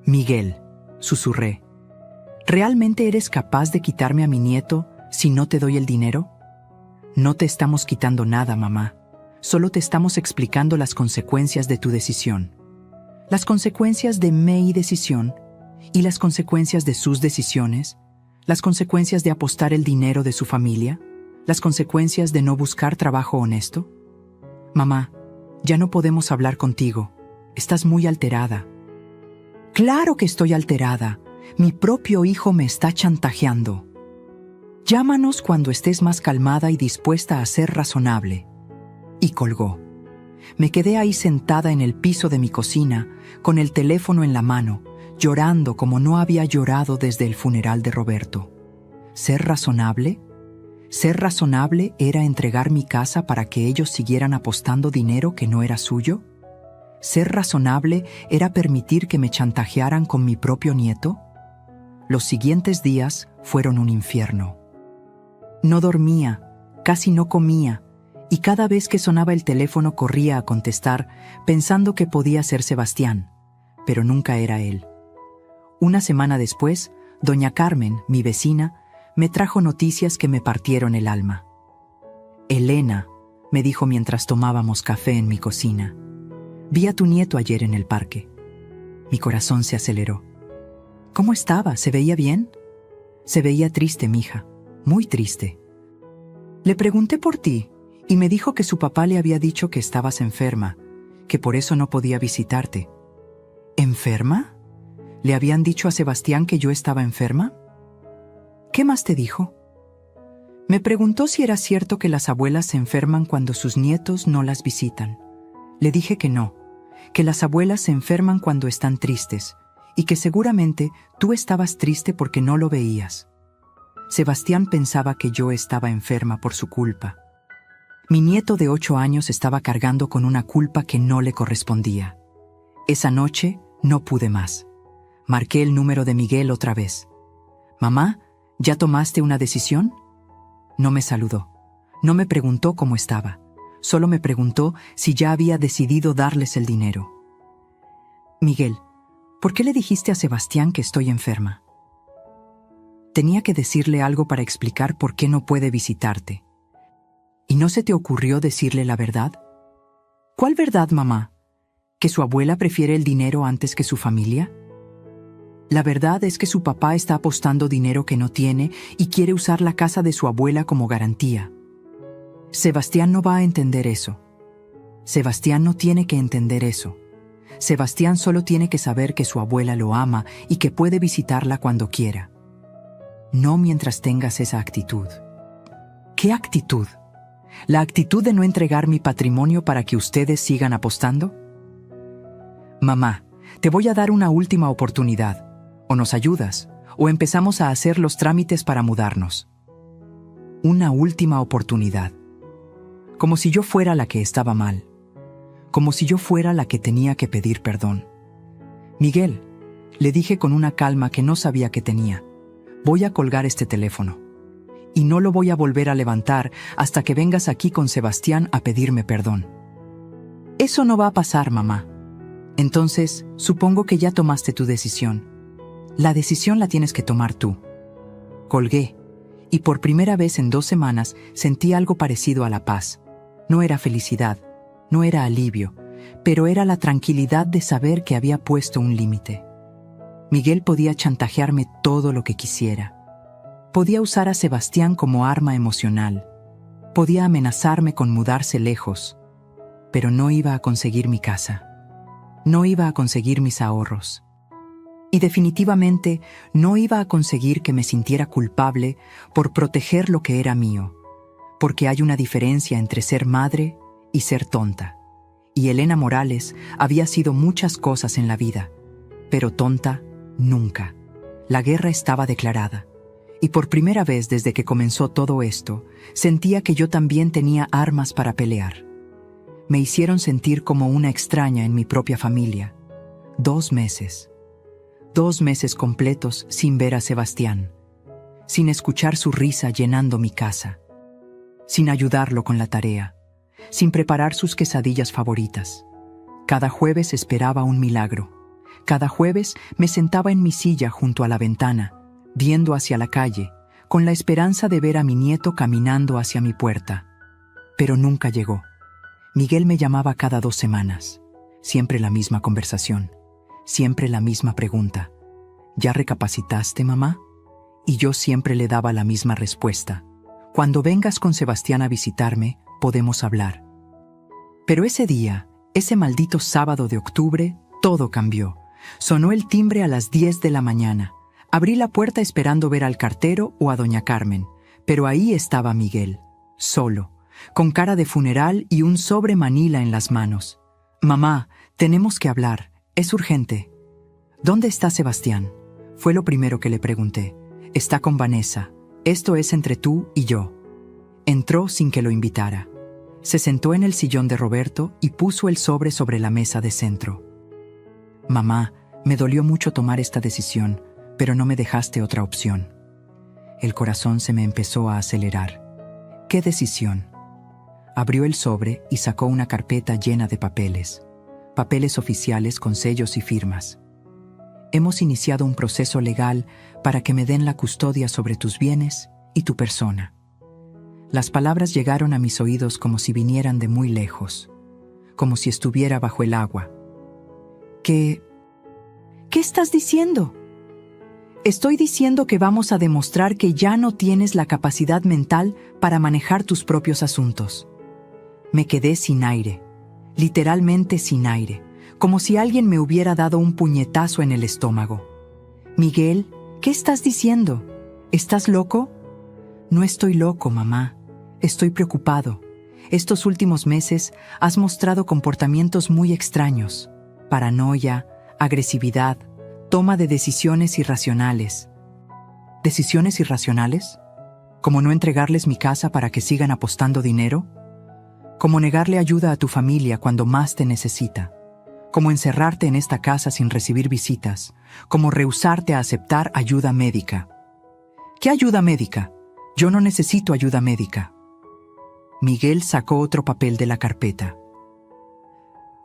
Miguel, susurré, ¿realmente eres capaz de quitarme a mi nieto si no te doy el dinero? No te estamos quitando nada, mamá. Solo te estamos explicando las consecuencias de tu decisión. Las consecuencias de mi decisión y las consecuencias de sus decisiones, las consecuencias de apostar el dinero de su familia, las consecuencias de no buscar trabajo honesto. Mamá, ya no podemos hablar contigo. Estás muy alterada. Claro que estoy alterada. Mi propio hijo me está chantajeando. Llámanos cuando estés más calmada y dispuesta a ser razonable. Y colgó. Me quedé ahí sentada en el piso de mi cocina, con el teléfono en la mano, llorando como no había llorado desde el funeral de Roberto. ¿Ser razonable? ¿Ser razonable era entregar mi casa para que ellos siguieran apostando dinero que no era suyo? ¿Ser razonable era permitir que me chantajearan con mi propio nieto? Los siguientes días fueron un infierno. No dormía, casi no comía, y cada vez que sonaba el teléfono corría a contestar, pensando que podía ser Sebastián, pero nunca era él. Una semana después, doña Carmen, mi vecina, me trajo noticias que me partieron el alma. «Elena», me dijo mientras tomábamos café en mi cocina, «vi a tu nieto ayer en el parque». Mi corazón se aceleró. «¿Cómo estaba? ¿Se veía bien?» «Se veía triste, mija, muy triste». «Le pregunté por ti y me dijo que su papá le había dicho que estabas enferma, que por eso no podía visitarte». «¿Enferma? ¿Le habían dicho a Sebastián que yo estaba enferma?» «¿Qué más te dijo?» Me preguntó si era cierto que las abuelas se enferman cuando sus nietos no las visitan. Le dije que no, que las abuelas se enferman cuando están tristes y que seguramente tú estabas triste porque no lo veías. Sebastián pensaba que yo estaba enferma por su culpa. Mi nieto de 8 años estaba cargando con una culpa que no le correspondía. Esa noche no pude más. Marqué el número de Miguel otra vez. «Mamá, ¿ya tomaste una decisión?» No me saludó. No me preguntó cómo estaba. Solo me preguntó si ya había decidido darles el dinero. «Miguel, ¿por qué le dijiste a Sebastián que estoy enferma?» Tenía que decirle algo para explicar por qué no puede visitarte. ¿Y no se te ocurrió decirle la verdad? ¿Cuál verdad, mamá? ¿Que su abuela prefiere el dinero antes que su familia? La verdad es que su papá está apostando dinero que no tiene y quiere usar la casa de su abuela como garantía. Sebastián no va a entender eso. Sebastián no tiene que entender eso. Sebastián solo tiene que saber que su abuela lo ama y que puede visitarla cuando quiera. No mientras tengas esa actitud. ¿Qué actitud? ¿La actitud de no entregar mi patrimonio para que ustedes sigan apostando? Mamá, te voy a dar una última oportunidad. O nos ayudas, o empezamos a hacer los trámites para mudarnos. Una última oportunidad. Como si yo fuera la que estaba mal. Como si yo fuera la que tenía que pedir perdón. «Miguel», le dije con una calma que no sabía que tenía, «voy a colgar este teléfono. Y no lo voy a volver a levantar hasta que vengas aquí con Sebastián a pedirme perdón». «Eso no va a pasar, mamá». «Entonces, supongo que ya tomaste tu decisión. La decisión la tienes que tomar tú». Colgué, y por primera vez en 2 semanas sentí algo parecido a la paz. No era felicidad, no era alivio, pero era la tranquilidad de saber que había puesto un límite. Miguel podía chantajearme todo lo que quisiera. Podía usar a Sebastián como arma emocional. Podía amenazarme con mudarse lejos, pero no iba a conseguir mi casa. No iba a conseguir mis ahorros. Y definitivamente no iba a conseguir que me sintiera culpable por proteger lo que era mío, porque hay una diferencia entre ser madre y ser tonta. Y Elena Morales había sido muchas cosas en la vida, pero tonta nunca. La guerra estaba declarada, y por primera vez desde que comenzó todo esto, sentía que yo también tenía armas para pelear. Me hicieron sentir como una extraña en mi propia familia. 2 meses. 2 meses completos sin ver a Sebastián, sin escuchar su risa llenando mi casa, sin ayudarlo con la tarea, sin preparar sus quesadillas favoritas. Cada jueves esperaba un milagro. Cada jueves me sentaba en mi silla junto a la ventana, viendo hacia la calle, con la esperanza de ver a mi nieto caminando hacia mi puerta. Pero nunca llegó. Miguel me llamaba cada 2 semanas. Siempre la misma conversación. Siempre la misma pregunta. ¿Ya recapacitaste, mamá? Y yo siempre le daba la misma respuesta. Cuando vengas con Sebastián a visitarme, podemos hablar. Pero ese día, ese maldito sábado de octubre, todo cambió. Sonó el timbre a las 10 de la mañana. Abrí la puerta esperando ver al cartero o a doña Carmen, pero ahí estaba Miguel, solo, con cara de funeral y un sobre manila en las manos. «Mamá, tenemos que hablar, es urgente». «¿Dónde está Sebastián?», fue lo primero que le pregunté. «Está con Vanessa, esto es entre tú y yo». Entró sin que lo invitara. Se sentó en el sillón de Roberto y puso el sobre la mesa de centro. «Mamá, me dolió mucho tomar esta decisión, pero no me dejaste otra opción». El corazón se me empezó a acelerar. ¿Qué decisión? Abrió el sobre y sacó una carpeta llena de papeles. Papeles oficiales con sellos y firmas. «Hemos iniciado un proceso legal para que me den la custodia sobre tus bienes y tu persona». Las palabras llegaron a mis oídos como si vinieran de muy lejos, como si estuviera bajo el agua. ¿Qué estás diciendo? Estoy diciendo que vamos a demostrar que ya no tienes la capacidad mental para manejar tus propios asuntos. Me quedé sin aire, literalmente sin aire, como si alguien me hubiera dado un puñetazo en el estómago. «Miguel, ¿qué estás diciendo? ¿Estás loco?» «No estoy loco, mamá. Estoy preocupado. Estos últimos meses has mostrado comportamientos muy extraños. Paranoia, agresividad, toma de decisiones irracionales». ¿Decisiones irracionales? ¿Como no entregarles mi casa para que sigan apostando dinero? ¿Como negarle ayuda a tu familia cuando más te necesita? ¿Como encerrarte en esta casa sin recibir visitas? ¿Como rehusarte a aceptar ayuda médica? ¿Qué ayuda médica? Yo no necesito ayuda médica. Miguel sacó otro papel de la carpeta.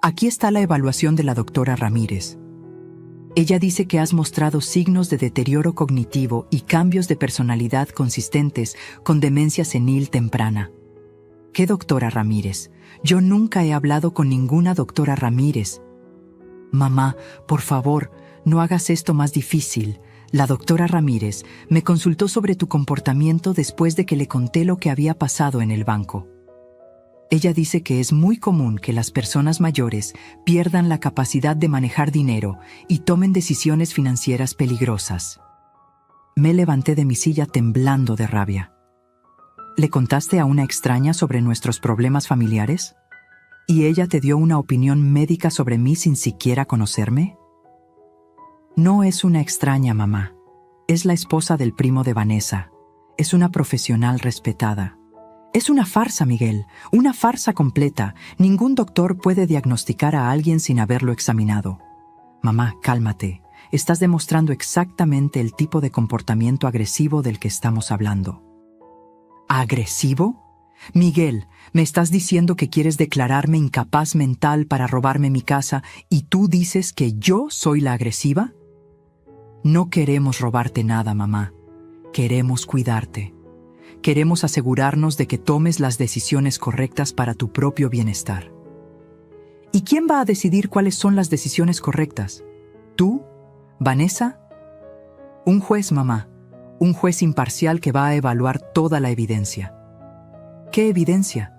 «Aquí está la evaluación de la doctora Ramírez. Ella dice que has mostrado signos de deterioro cognitivo y cambios de personalidad consistentes con demencia senil temprana». «¿Qué doctora Ramírez? Yo nunca he hablado con ninguna doctora Ramírez». «Mamá, por favor, no hagas esto más difícil. La doctora Ramírez me consultó sobre tu comportamiento después de que le conté lo que había pasado en el banco. Ella dice que es muy común que las personas mayores pierdan la capacidad de manejar dinero y tomen decisiones financieras peligrosas». Me levanté de mi silla temblando de rabia. «¿Le contaste a una extraña sobre nuestros problemas familiares? ¿Y ella te dio una opinión médica sobre mí sin siquiera conocerme?» «No es una extraña, mamá. Es la esposa del primo de Vanessa. Es una profesional respetada». «Es una farsa, Miguel, una farsa completa. Ningún doctor puede diagnosticar a alguien sin haberlo examinado». «Mamá, cálmate. Estás demostrando exactamente el tipo de comportamiento agresivo del que estamos hablando». ¿Agresivo? Miguel, ¿me estás diciendo que quieres declararme incapaz mental para robarme mi casa y tú dices que yo soy la agresiva? No queremos robarte nada, mamá. Queremos cuidarte. Queremos asegurarnos de que tomes las decisiones correctas para tu propio bienestar. ¿Y quién va a decidir cuáles son las decisiones correctas? ¿Tú? ¿Vanessa? Un juez, mamá. Un juez imparcial que va a evaluar toda la evidencia. ¿Qué evidencia?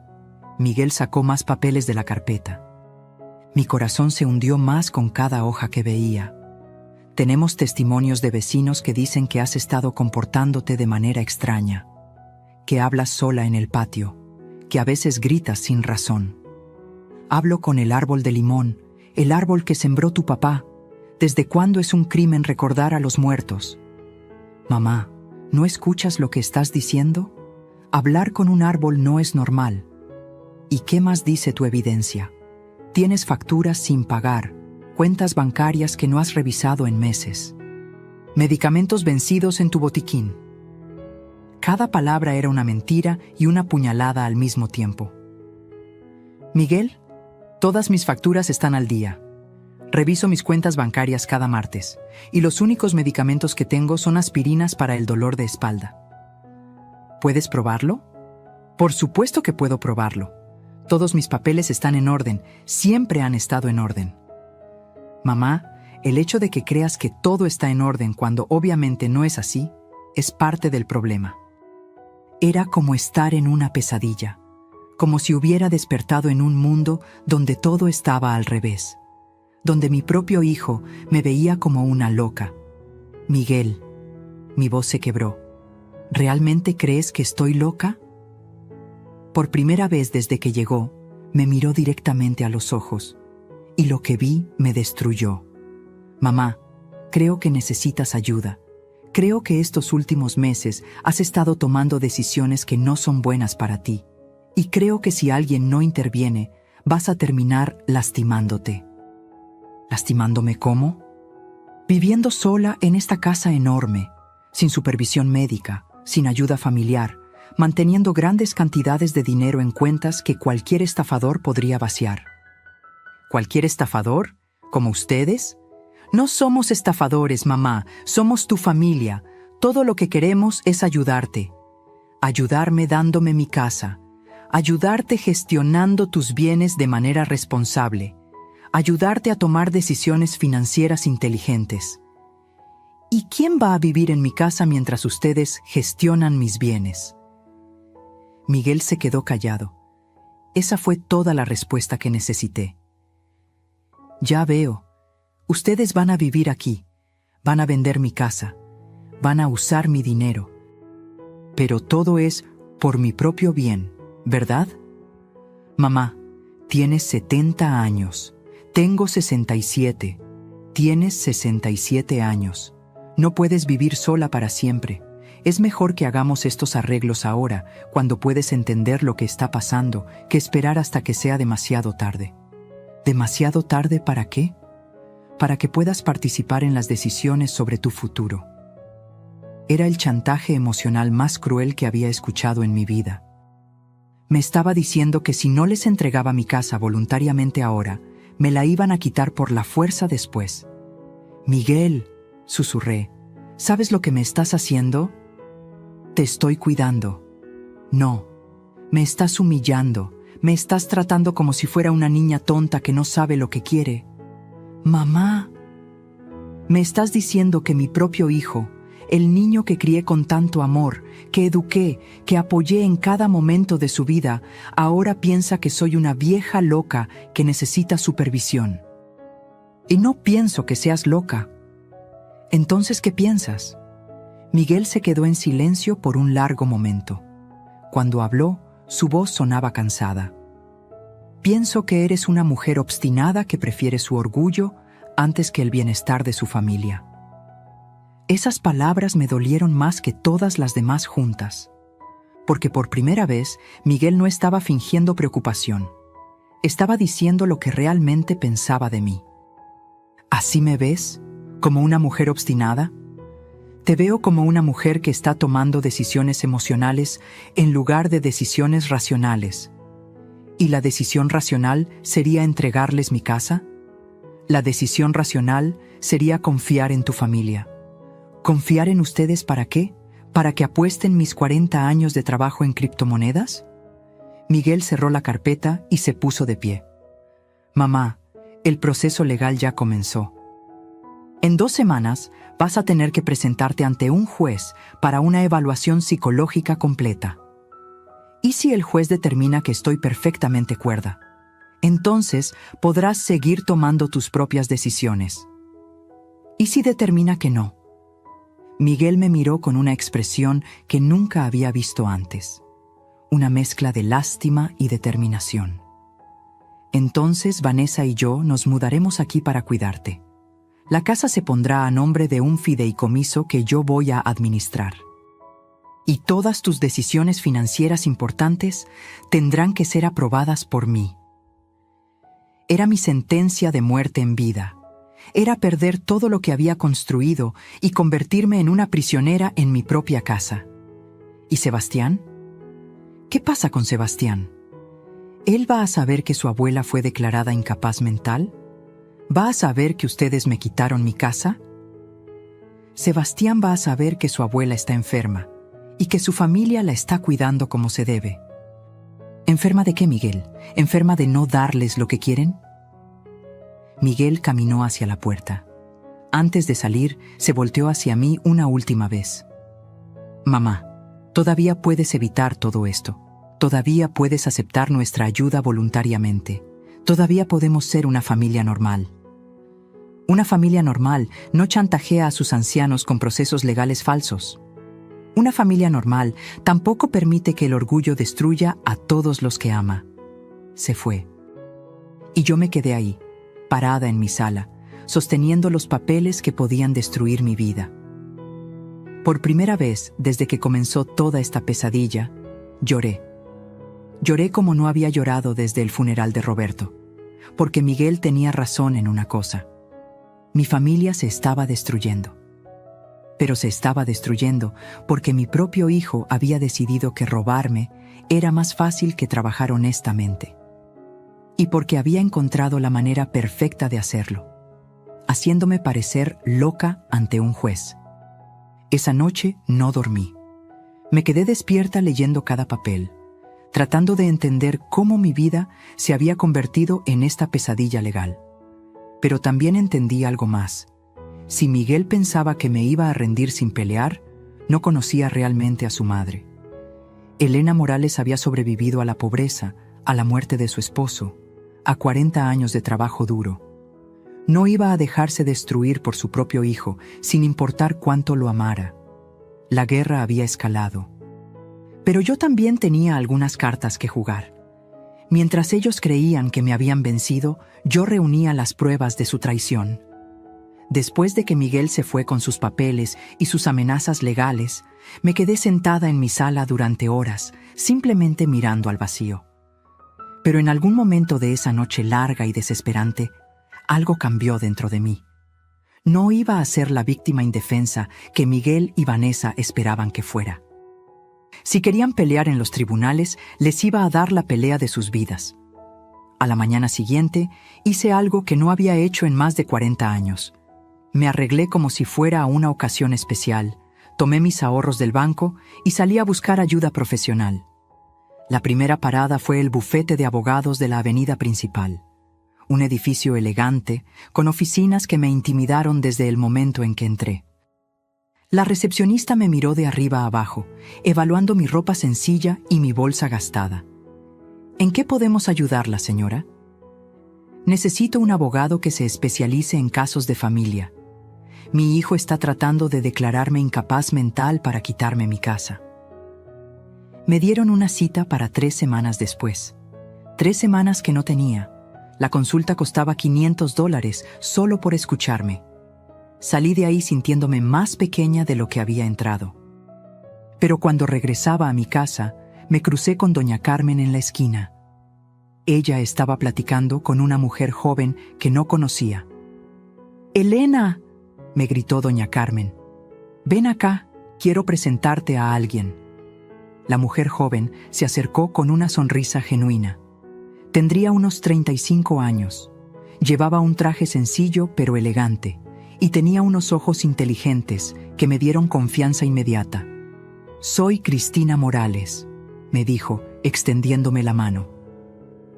Miguel sacó más papeles de la carpeta. Mi corazón se hundió más con cada hoja que veía. Tenemos testimonios de vecinos que dicen que has estado comportándote de manera extraña, que hablas sola en el patio, que a veces gritas sin razón. Hablo con el árbol de limón, el árbol que sembró tu papá. ¿Desde cuándo es un crimen recordar a los muertos? Mamá, ¿no escuchas lo que estás diciendo? Hablar con un árbol no es normal. ¿Y qué más dice tu evidencia? Tienes facturas sin pagar, cuentas bancarias que no has revisado en meses, medicamentos vencidos en tu botiquín. Cada palabra era una mentira y una puñalada al mismo tiempo. Miguel, todas mis facturas están al día. Reviso mis cuentas bancarias cada martes, y los únicos medicamentos que tengo son aspirinas para el dolor de espalda. ¿Puedes probarlo? Por supuesto que puedo probarlo. Todos mis papeles están en orden, siempre han estado en orden. Mamá, el hecho de que creas que todo está en orden cuando obviamente no es así, es parte del problema. Era como estar en una pesadilla, como si hubiera despertado en un mundo donde todo estaba al revés, donde mi propio hijo me veía como una loca. Miguel, mi voz se quebró. ¿Realmente crees que estoy loca? Por primera vez desde que llegó, me miró directamente a los ojos, y lo que vi me destruyó. Mamá, creo que necesitas ayuda. Creo que estos últimos meses has estado tomando decisiones que no son buenas para ti, y creo que si alguien no interviene, vas a terminar lastimándote. ¿Lastimándome cómo? Viviendo sola en esta casa enorme, sin supervisión médica, sin ayuda familiar, manteniendo grandes cantidades de dinero en cuentas que cualquier estafador podría vaciar. ¿Cualquier estafador? ¿Como ustedes? No somos estafadores, mamá, somos tu familia. Todo lo que queremos es ayudarte. Ayudarme dándome mi casa. Ayudarte gestionando tus bienes de manera responsable. Ayudarte a tomar decisiones financieras inteligentes. ¿Y quién va a vivir en mi casa mientras ustedes gestionan mis bienes? Miguel se quedó callado. Esa fue toda la respuesta que necesité. Ya veo. Ustedes van a vivir aquí, van a vender mi casa, van a usar mi dinero. Pero todo es por mi propio bien, ¿verdad? Mamá, tienes 70 años, tengo 67, tienes 67 años. No puedes vivir sola para siempre. Es mejor que hagamos estos arreglos ahora, cuando puedes entender lo que está pasando, que esperar hasta que sea demasiado tarde. ¿Demasiado tarde para qué? Para que puedas participar en las decisiones sobre tu futuro. Era el chantaje emocional más cruel que había escuchado en mi vida. Me estaba diciendo que si no les entregaba mi casa voluntariamente ahora, me la iban a quitar por la fuerza después. Miguel, susurré, ¿sabes lo que me estás haciendo? Te estoy cuidando. No, me estás humillando, me estás tratando como si fuera una niña tonta que no sabe lo que quiere. Mamá, me estás diciendo que mi propio hijo, el niño que crié con tanto amor, que eduqué, que apoyé en cada momento de su vida, ahora piensa que soy una vieja loca que necesita supervisión. Y no pienso que seas loca. Entonces, ¿qué piensas? Miguel se quedó en silencio por un largo momento. Cuando habló, su voz sonaba cansada. Pienso que eres una mujer obstinada que prefiere su orgullo antes que el bienestar de su familia. Esas palabras me dolieron más que todas las demás juntas, porque por primera vez Miguel no estaba fingiendo preocupación. Estaba diciendo lo que realmente pensaba de mí. ¿Así me ves? ¿Como una mujer obstinada? Te veo como una mujer que está tomando decisiones emocionales en lugar de decisiones racionales. ¿Y la decisión racional sería entregarles mi casa? La decisión racional sería confiar en tu familia. ¿Confiar en ustedes para qué? ¿Para que apuesten mis 40 años de trabajo en criptomonedas? Miguel cerró la carpeta y se puso de pie. Mamá, el proceso legal ya comenzó. En 2 semanas vas a tener que presentarte ante un juez para una evaluación psicológica completa. ¿Y si el juez determina que estoy perfectamente cuerda? Entonces podrás seguir tomando tus propias decisiones. ¿Y si determina que no? Miguel me miró con una expresión que nunca había visto antes. Una mezcla de lástima y determinación. Entonces Vanessa y yo nos mudaremos aquí para cuidarte. La casa se pondrá a nombre de un fideicomiso que yo voy a administrar. Y todas tus decisiones financieras importantes tendrán que ser aprobadas por mí. Era mi sentencia de muerte en vida. Era perder todo lo que había construido y convertirme en una prisionera en mi propia casa. ¿Y Sebastián? ¿Qué pasa con Sebastián? ¿Él va a saber que su abuela fue declarada incapaz mental? ¿Va a saber que ustedes me quitaron mi casa? Sebastián va a saber que su abuela está enferma y que su familia la está cuidando como se debe. ¿Enferma de qué, Miguel? ¿Enferma de no darles lo que quieren? Miguel caminó hacia la puerta. Antes de salir, se volteó hacia mí una última vez. Mamá, todavía puedes evitar todo esto. Todavía puedes aceptar nuestra ayuda voluntariamente. Todavía podemos ser una familia normal. Una familia normal no chantajea a sus ancianos con procesos legales falsos. Una familia normal tampoco permite que el orgullo destruya a todos los que ama. Se fue. Y yo me quedé ahí, parada en mi sala, sosteniendo los papeles que podían destruir mi vida. Por primera vez desde que comenzó toda esta pesadilla, lloré. Lloré como no había llorado desde el funeral de Roberto, porque Miguel tenía razón en una cosa. Mi familia se estaba destruyendo. Pero se estaba destruyendo porque mi propio hijo había decidido que robarme era más fácil que trabajar honestamente. Y porque había encontrado la manera perfecta de hacerlo, haciéndome parecer loca ante un juez. Esa noche no dormí. Me quedé despierta leyendo cada papel, tratando de entender cómo mi vida se había convertido en esta pesadilla legal. Pero también entendí algo más. Si Miguel pensaba que me iba a rendir sin pelear, no conocía realmente a su madre. Elena Morales había sobrevivido a la pobreza, a la muerte de su esposo, a 40 años de trabajo duro. No iba a dejarse destruir por su propio hijo, sin importar cuánto lo amara. La guerra había escalado. Pero yo también tenía algunas cartas que jugar. Mientras ellos creían que me habían vencido, yo reunía las pruebas de su traición. Después de que Miguel se fue con sus papeles y sus amenazas legales, me quedé sentada en mi sala durante horas, simplemente mirando al vacío. Pero en algún momento de esa noche larga y desesperante, algo cambió dentro de mí. No iba a ser la víctima indefensa que Miguel y Vanessa esperaban que fuera. Si querían pelear en los tribunales, les iba a dar la pelea de sus vidas. A la mañana siguiente, hice algo que no había hecho en más de 40 años. Me arreglé como si fuera a una ocasión especial, tomé mis ahorros del banco y salí a buscar ayuda profesional. La primera parada fue el bufete de abogados de la avenida principal. Un edificio elegante, con oficinas que me intimidaron desde el momento en que entré. La recepcionista me miró de arriba a abajo, evaluando mi ropa sencilla y mi bolsa gastada. ¿En qué podemos ayudarla, señora? Necesito un abogado que se especialice en casos de familia. Mi hijo está tratando de declararme incapaz mental para quitarme mi casa. Me dieron una cita para 3 semanas después. 3 semanas que no tenía. La consulta costaba $500 solo por escucharme. Salí de ahí sintiéndome más pequeña de lo que había entrado. Pero cuando regresaba a mi casa, me crucé con doña Carmen en la esquina. Ella estaba platicando con una mujer joven que no conocía. «¡Elena!», me gritó doña Carmen. «Ven acá, quiero presentarte a alguien». La mujer joven se acercó con una sonrisa genuina. Tendría unos 35 años. Llevaba un traje sencillo pero elegante y tenía unos ojos inteligentes que me dieron confianza inmediata. «Soy Cristina Morales», me dijo, extendiéndome la mano.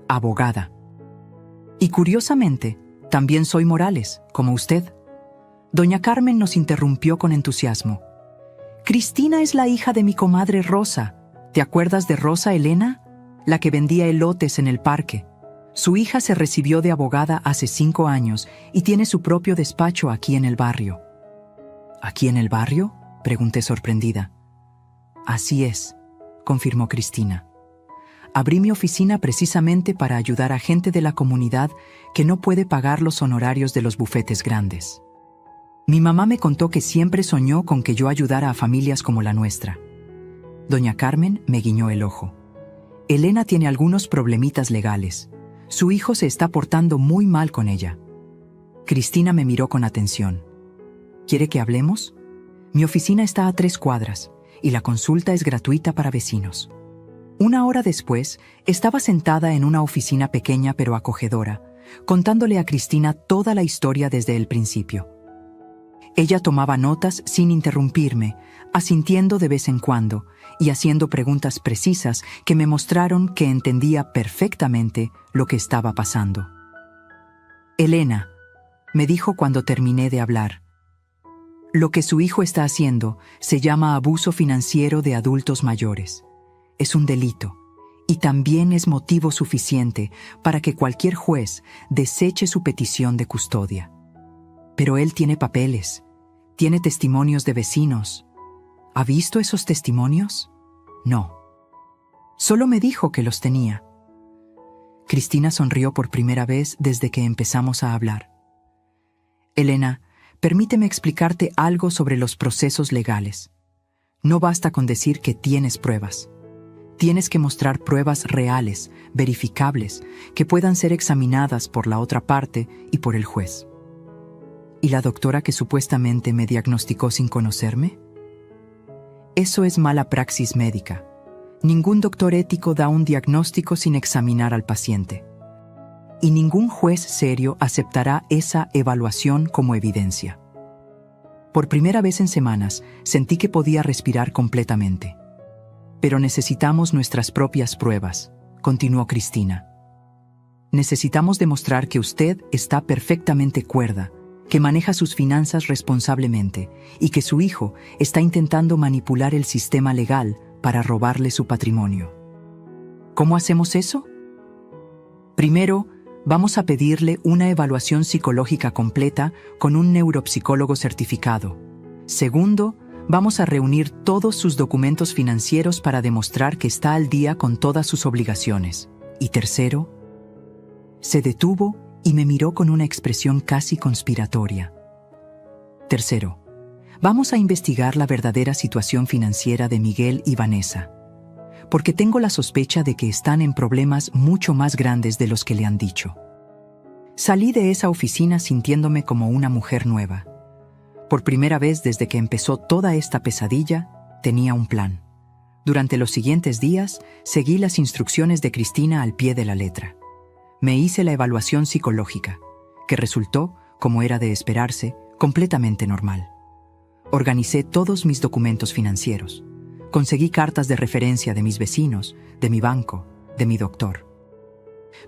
«Abogada. Y curiosamente, también soy Morales, como usted». Doña Carmen nos interrumpió con entusiasmo. «Cristina es la hija de mi comadre Rosa. ¿Te acuerdas de Rosa Elena? La que vendía elotes en el parque. Su hija se recibió de abogada hace 5 años y tiene su propio despacho aquí en el barrio». «¿Aquí en el barrio?», pregunté sorprendida. «Así es», confirmó Cristina. «Abrí mi oficina precisamente para ayudar a gente de la comunidad que no puede pagar los honorarios de los bufetes grandes. Mi mamá me contó que siempre soñó con que yo ayudara a familias como la nuestra». Doña Carmen me guiñó el ojo. «Elena tiene algunos problemitas legales. Su hijo se está portando muy mal con ella». Cristina me miró con atención. «¿Quiere que hablemos? Mi oficina está a 3 cuadras y la consulta es gratuita para vecinos». 1 hora después, estaba sentada en una oficina pequeña pero acogedora, contándole a Cristina toda la historia desde el principio. Ella tomaba notas sin interrumpirme, asintiendo de vez en cuando y haciendo preguntas precisas que me mostraron que entendía perfectamente lo que estaba pasando. Elena, me dijo cuando terminé de hablar, lo que su hijo está haciendo se llama abuso financiero de adultos mayores. Es un delito y también es motivo suficiente para que cualquier juez deseche su petición de custodia. Pero él tiene papeles, tiene testimonios de vecinos. ¿Ha visto esos testimonios? No. Solo me dijo que los tenía. Cristina sonrió por primera vez desde que empezamos a hablar. Elena, permíteme explicarte algo sobre los procesos legales. No basta con decir que tienes pruebas. Tienes que mostrar pruebas reales, verificables, que puedan ser examinadas por la otra parte y por el juez. ¿Y la doctora que supuestamente me diagnosticó sin conocerme? Eso es mala praxis médica. Ningún doctor ético da un diagnóstico sin examinar al paciente. Y ningún juez serio aceptará esa evaluación como evidencia. Por primera vez en semanas, sentí que podía respirar completamente. Pero necesitamos nuestras propias pruebas, continuó Cristina. Necesitamos demostrar que usted está perfectamente cuerda, que maneja sus finanzas responsablemente y que su hijo está intentando manipular el sistema legal para robarle su patrimonio. ¿Cómo hacemos eso? Primero, vamos a pedirle una evaluación psicológica completa con un neuropsicólogo certificado. Segundo, vamos a reunir todos sus documentos financieros para demostrar que está al día con todas sus obligaciones. Y tercero, se detuvo y me miró con una expresión casi conspiratoria. Tercero, vamos a investigar la verdadera situación financiera de Miguel y Vanessa, porque tengo la sospecha de que están en problemas mucho más grandes de los que le han dicho. Salí de esa oficina sintiéndome como una mujer nueva. Por primera vez desde que empezó toda esta pesadilla, tenía un plan. Durante los siguientes días, seguí las instrucciones de Cristina al pie de la letra. Me hice la evaluación psicológica, que resultó, como era de esperarse, completamente normal. Organicé todos mis documentos financieros. Conseguí cartas de referencia de mis vecinos, de mi banco, de mi doctor.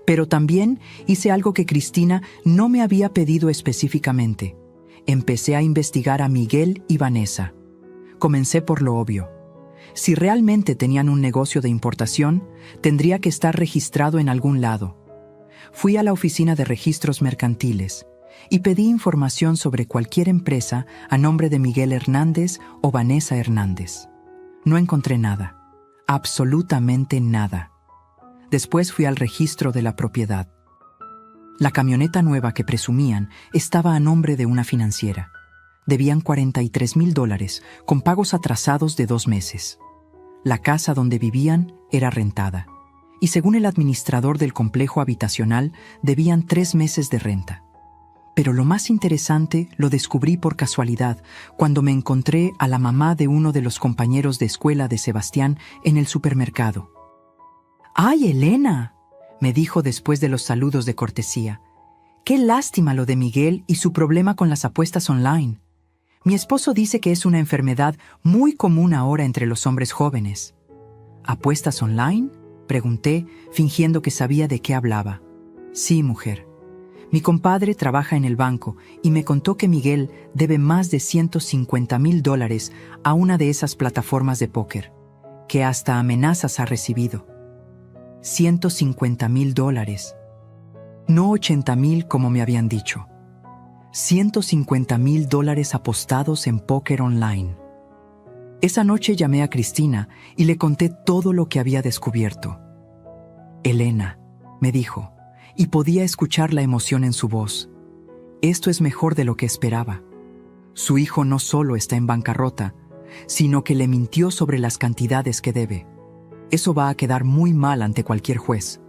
Pero también hice algo que Cristina no me había pedido específicamente. Empecé a investigar a Miguel y Vanessa. Comencé por lo obvio. Si realmente tenían un negocio de importación, tendría que estar registrado en algún lado. Fui a la oficina de registros mercantiles y pedí información sobre cualquier empresa a nombre de Miguel Hernández o Vanessa Hernández. No encontré nada, absolutamente nada. Después fui al registro de la propiedad. La camioneta nueva que presumían estaba a nombre de una financiera. Debían $43,000 con pagos atrasados de 2 meses. La casa donde vivían era rentada. Y según el administrador del complejo habitacional, debían 3 meses de renta. Pero lo más interesante lo descubrí por casualidad cuando me encontré a la mamá de uno de los compañeros de escuela de Sebastián en el supermercado. ¡Ay, Elena!, me dijo después de los saludos de cortesía. ¡Qué lástima lo de Miguel y su problema con las apuestas online! Mi esposo dice que es una enfermedad muy común ahora entre los hombres jóvenes. ¿Apuestas online?, pregunté, fingiendo que sabía de qué hablaba. Sí, mujer. Mi compadre trabaja en el banco y me contó que Miguel debe más de $150,000 a una de esas plataformas de póker, que hasta amenazas ha recibido. $150,000. No 80,000 como me habían dicho. $150,000 apostados en póker online. Esa noche llamé a Cristina y le conté todo lo que había descubierto. Elena, me dijo, y podía escuchar la emoción en su voz. Esto es mejor de lo que esperaba. Su hijo no solo está en bancarrota, sino que le mintió sobre las cantidades que debe. Eso va a quedar muy mal ante cualquier juez.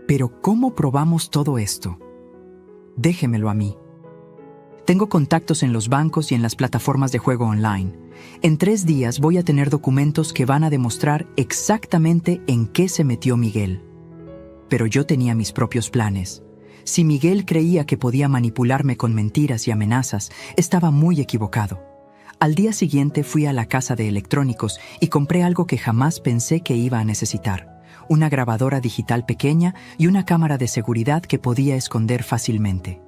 Pero ¿cómo probamos todo esto? Déjemelo a mí. Tengo contactos en los bancos y en las plataformas de juego online. En 3 días voy a tener documentos que van a demostrar exactamente en qué se metió Miguel. Pero yo tenía mis propios planes. Si Miguel creía que podía manipularme con mentiras y amenazas, estaba muy equivocado. Al día siguiente fui a la casa de electrónicos y compré algo que jamás pensé que iba a necesitar: una grabadora digital pequeña y una cámara de seguridad que podía esconder fácilmente.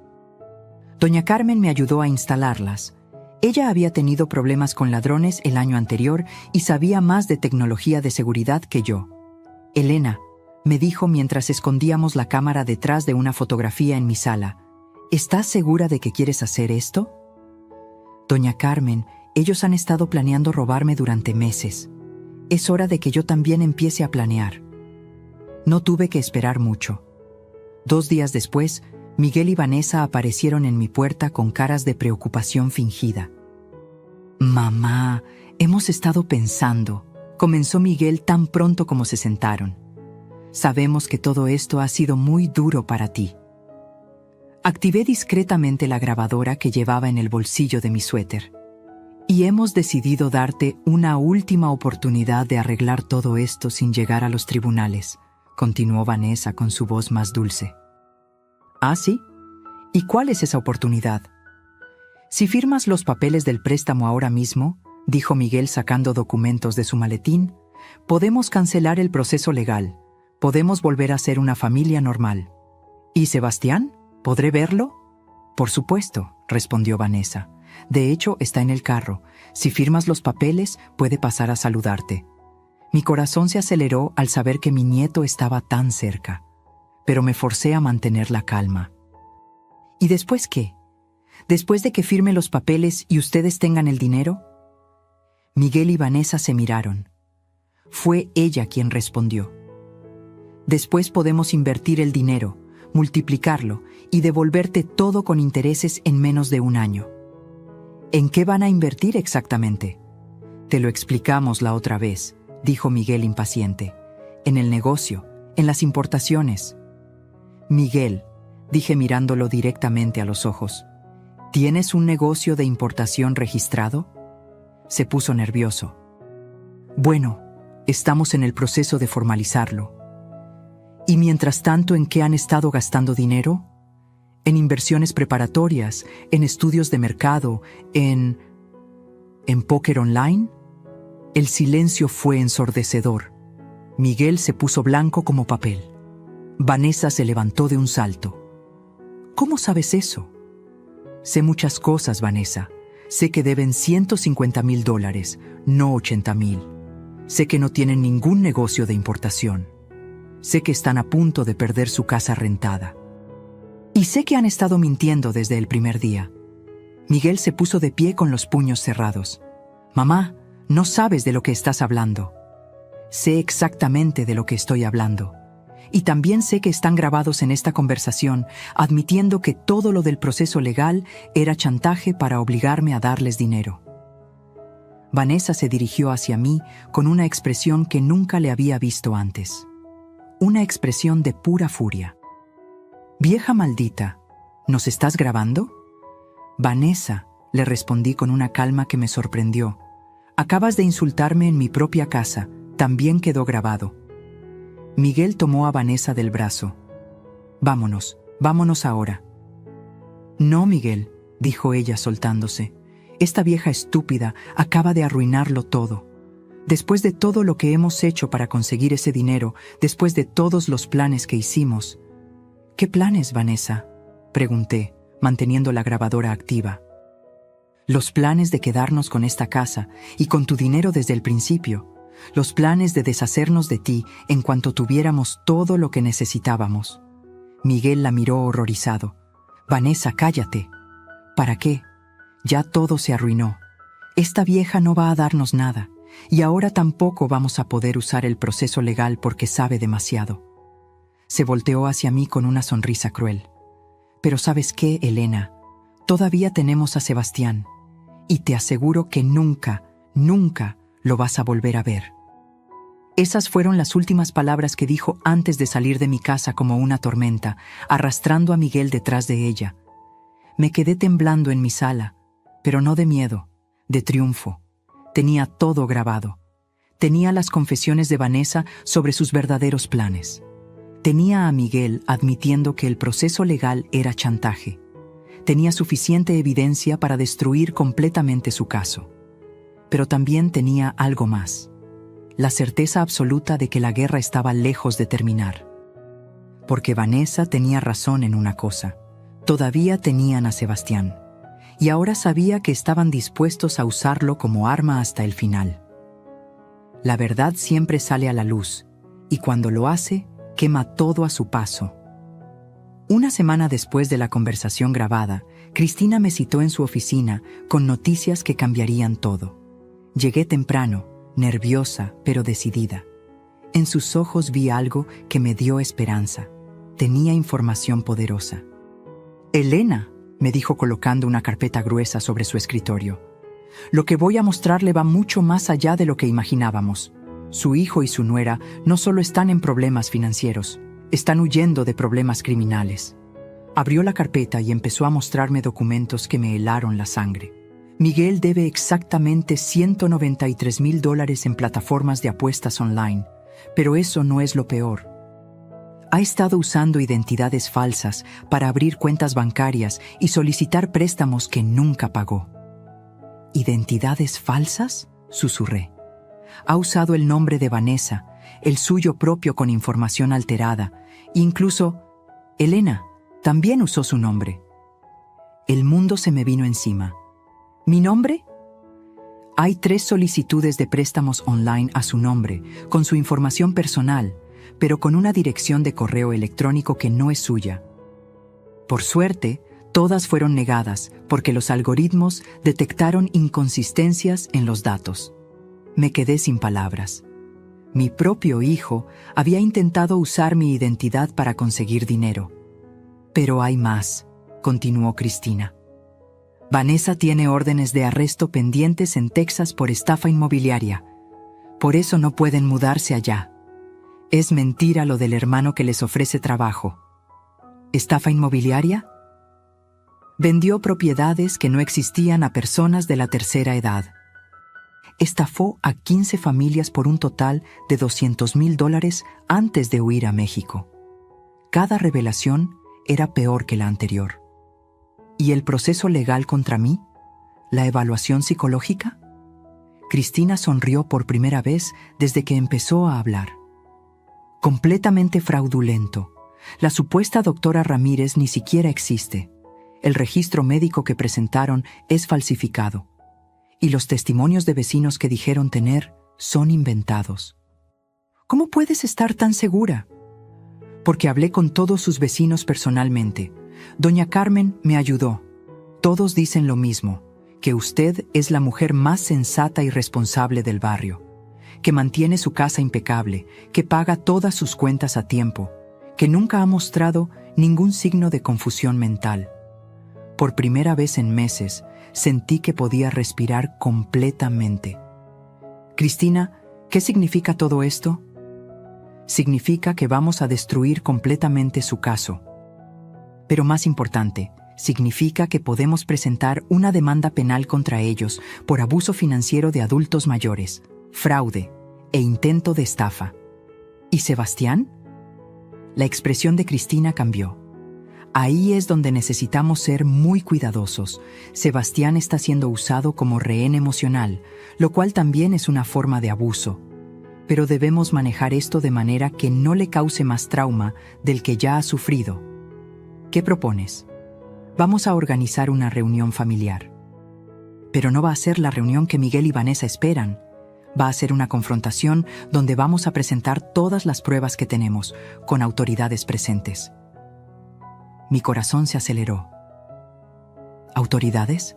Doña Carmen me ayudó a instalarlas. Ella había tenido problemas con ladrones el año anterior y sabía más de tecnología de seguridad que yo. «Elena», me dijo mientras escondíamos la cámara detrás de una fotografía en mi sala, «¿estás segura de que quieres hacer esto?» «Doña Carmen, ellos han estado planeando robarme durante meses. Es hora de que yo también empiece a planear». No tuve que esperar mucho. 2 días después, Miguel y Vanessa aparecieron en mi puerta con caras de preocupación fingida. «Mamá, hemos estado pensando», comenzó Miguel tan pronto como se sentaron. «Sabemos que todo esto ha sido muy duro para ti». Activé discretamente la grabadora que llevaba en el bolsillo de mi suéter. «Y hemos decidido darte una última oportunidad de arreglar todo esto sin llegar a los tribunales», continuó Vanessa con su voz más dulce. «¿Ah, sí? ¿Y cuál es esa oportunidad?» «Si firmas los papeles del préstamo ahora mismo», dijo Miguel sacando documentos de su maletín, «podemos cancelar el proceso legal. Podemos volver a ser una familia normal». «¿Y Sebastián? ¿Podré verlo?» «Por supuesto», respondió Vanessa. «De hecho, está en el carro. Si firmas los papeles, puede pasar a saludarte». Mi corazón se aceleró al saber que mi nieto estaba tan cerca, pero me forcé a mantener la calma. «¿Y después qué? ¿Después de que firme los papeles y ustedes tengan el dinero?» Miguel y Vanessa se miraron. Fue ella quien respondió. «Después podemos invertir el dinero, multiplicarlo y devolverte todo con intereses en menos de 1 año». «¿En qué van a invertir exactamente?» «Te lo explicamos la otra vez», dijo Miguel impaciente. «En el negocio, en las importaciones». «Miguel», dije mirándolo directamente a los ojos, «¿tienes un negocio de importación registrado?» Se puso nervioso. «Bueno, estamos en el proceso de formalizarlo». «¿Y mientras tanto en qué han estado gastando dinero?» «En inversiones preparatorias, en estudios de mercado, en póker online». El silencio fue ensordecedor. Miguel se puso blanco como papel. Vanessa se levantó de un salto. «¿Cómo sabes eso?» «Sé muchas cosas, Vanessa. Sé que deben $150,000, no 80,000. Sé que no tienen ningún negocio de importación. Sé que están a punto de perder su casa rentada. Y sé que han estado mintiendo desde el primer día». Miguel se puso de pie con los puños cerrados. «Mamá, no sabes de lo que estás hablando». «Sé exactamente de lo que estoy hablando. Y también sé que están grabados en esta conversación, admitiendo que todo lo del proceso legal era chantaje para obligarme a darles dinero». Vanessa se dirigió hacia mí con una expresión que nunca le había visto antes. Una expresión de pura furia. «Vieja maldita, ¿nos estás grabando?» «Vanessa», le respondí con una calma que me sorprendió, «acabas de insultarme en mi propia casa. También quedó grabado». Miguel tomó a Vanessa del brazo. «Vámonos, vámonos ahora». «No, Miguel», dijo ella soltándose. «Esta vieja estúpida acaba de arruinarlo todo. Después de todo lo que hemos hecho para conseguir ese dinero, después de todos los planes que hicimos». «¿Qué planes, Vanessa?», pregunté, manteniendo la grabadora activa. «Los planes de quedarnos con esta casa y con tu dinero desde el principio. Los planes de deshacernos de ti en cuanto tuviéramos todo lo que necesitábamos». Miguel la miró horrorizado. «Vanessa, cállate». «¿Para qué? Ya todo se arruinó. Esta vieja no va a darnos nada, y ahora tampoco vamos a poder usar el proceso legal porque sabe demasiado». Se volteó hacia mí con una sonrisa cruel. «Pero ¿sabes qué, Elena? Todavía tenemos a Sebastián, y te aseguro que nunca, nunca lo vas a volver a ver». Esas fueron las últimas palabras que dijo antes de salir de mi casa como una tormenta, arrastrando a Miguel detrás de ella. Me quedé temblando en mi sala, pero no de miedo, de triunfo. Tenía todo grabado. Tenía las confesiones de Vanessa sobre sus verdaderos planes. Tenía a Miguel admitiendo que el proceso legal era chantaje. Tenía suficiente evidencia para destruir completamente su caso. pero también tenía algo más: la certeza absoluta de que la guerra estaba lejos de terminar. Porque Vanessa tenía razón en una cosa: todavía tenían a Sebastián, y ahora sabía que estaban dispuestos a usarlo como arma hasta el final. La verdad siempre sale a la luz, y cuando lo hace, quema todo a su paso. Una semana después de la conversación grabada, Cristina me citó en su oficina con noticias que cambiarían todo. Llegué temprano, nerviosa pero decidida. En sus ojos vi algo que me dio esperanza. Tenía información poderosa. «Elena», me dijo colocando una carpeta gruesa sobre su escritorio, «lo que voy a mostrarle va mucho más allá de lo que imaginábamos. Su hijo y su nuera no solo están en problemas financieros, están huyendo de problemas criminales». Abrió la carpeta y empezó a mostrarme documentos que me helaron la sangre. Miguel debe exactamente $193,000 en plataformas de apuestas online, pero eso no es lo peor. Ha estado usando identidades falsas para abrir cuentas bancarias y solicitar préstamos que nunca pagó. ¿Identidades falsas?, susurré. Ha usado el nombre de Vanessa, el suyo propio con información alterada. Incluso Elena también usó su nombre. El mundo se me vino encima. ¿Mi nombre? Hay 3 solicitudes de préstamos online a su nombre, con su información personal, pero con una dirección de correo electrónico que no es suya. Por suerte, todas fueron negadas porque los algoritmos detectaron inconsistencias en los datos. Me quedé sin palabras. Mi propio hijo había intentado usar mi identidad para conseguir dinero. Pero hay más, continuó Cristina. Vanessa tiene órdenes de arresto pendientes en Texas por estafa inmobiliaria. Por eso no pueden mudarse allá. Es mentira lo del hermano que les ofrece trabajo. ¿Estafa inmobiliaria? Vendió propiedades que no existían a personas de la tercera edad. Estafó a 15 familias por un total de $200,000 antes de huir a México. Cada revelación era peor que la anterior. ¿Y el proceso legal contra mí? ¿La evaluación psicológica? Cristina sonrió por primera vez desde que empezó a hablar. Completamente fraudulento. La supuesta doctora Ramírez ni siquiera existe. El registro médico que presentaron es falsificado. Y los testimonios de vecinos que dijeron tener son inventados. ¿Cómo puedes estar tan segura? Porque hablé con todos sus vecinos personalmente. Doña Carmen me ayudó. Todos dicen lo mismo, que usted es la mujer más sensata y responsable del barrio, que mantiene su casa impecable, que paga todas sus cuentas a tiempo, que nunca ha mostrado ningún signo de confusión mental. Por primera vez en meses, sentí que podía respirar completamente. Cristina, ¿qué significa todo esto? Significa que vamos a destruir completamente su caso. Pero más importante, significa que podemos presentar una demanda penal contra ellos por abuso financiero de adultos mayores, fraude e intento de estafa. ¿Y Sebastián? La expresión de Cristina cambió. Ahí es donde necesitamos ser muy cuidadosos. Sebastián está siendo usado como rehén emocional, lo cual también es una forma de abuso. Pero debemos manejar esto de manera que no le cause más trauma del que ya ha sufrido. ¿Qué propones? Vamos a organizar una reunión familiar. Pero no va a ser la reunión que Miguel y Vanessa esperan. Va a ser una confrontación donde vamos a presentar todas las pruebas que tenemos, con autoridades presentes. Mi corazón se aceleró. ¿Autoridades?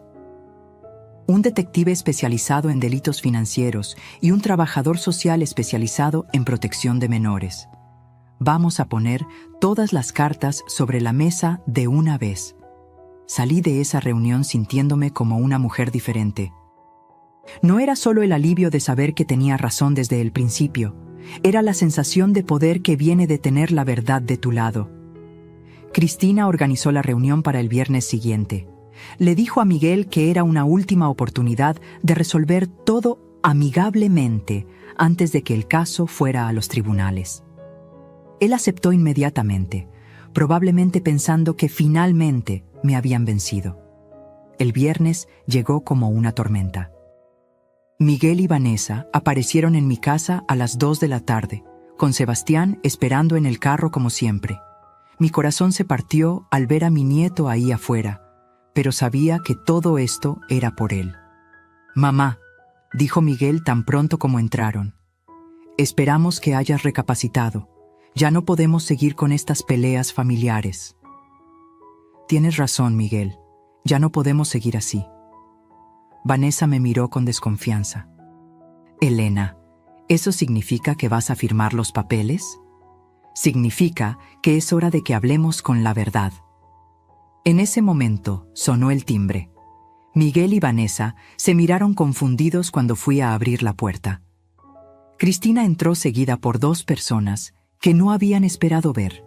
Un detective especializado en delitos financieros y un trabajador social especializado en protección de menores. Vamos a poner todas las cartas sobre la mesa de una vez. Salí de esa reunión sintiéndome como una mujer diferente. No era solo el alivio de saber que tenía razón desde el principio, era la sensación de poder que viene de tener la verdad de tu lado. Cristina organizó la reunión para el viernes siguiente. Le dijo a Miguel que era una última oportunidad de resolver todo amigablemente antes de que el caso fuera a los tribunales. Él aceptó inmediatamente, probablemente pensando que finalmente me habían vencido. El viernes llegó como una tormenta. Miguel y Vanessa aparecieron en mi casa a las 2 de la tarde, con Sebastián esperando en el carro como siempre. Mi corazón se partió al ver a mi nieto ahí afuera, pero sabía que todo esto era por él. «Mamá», dijo Miguel tan pronto como entraron, «esperamos que hayas recapacitado. Ya no podemos seguir con estas peleas familiares». «Tienes razón, Miguel. Ya no podemos seguir así». Vanessa me miró con desconfianza. «Elena, ¿eso significa que vas a firmar los papeles? Significa que es hora de que hablemos con la verdad». En ese momento sonó el timbre. Miguel y Vanessa se miraron confundidos cuando fui a abrir la puerta. Cristina entró seguida por 2 personas que no habían esperado ver: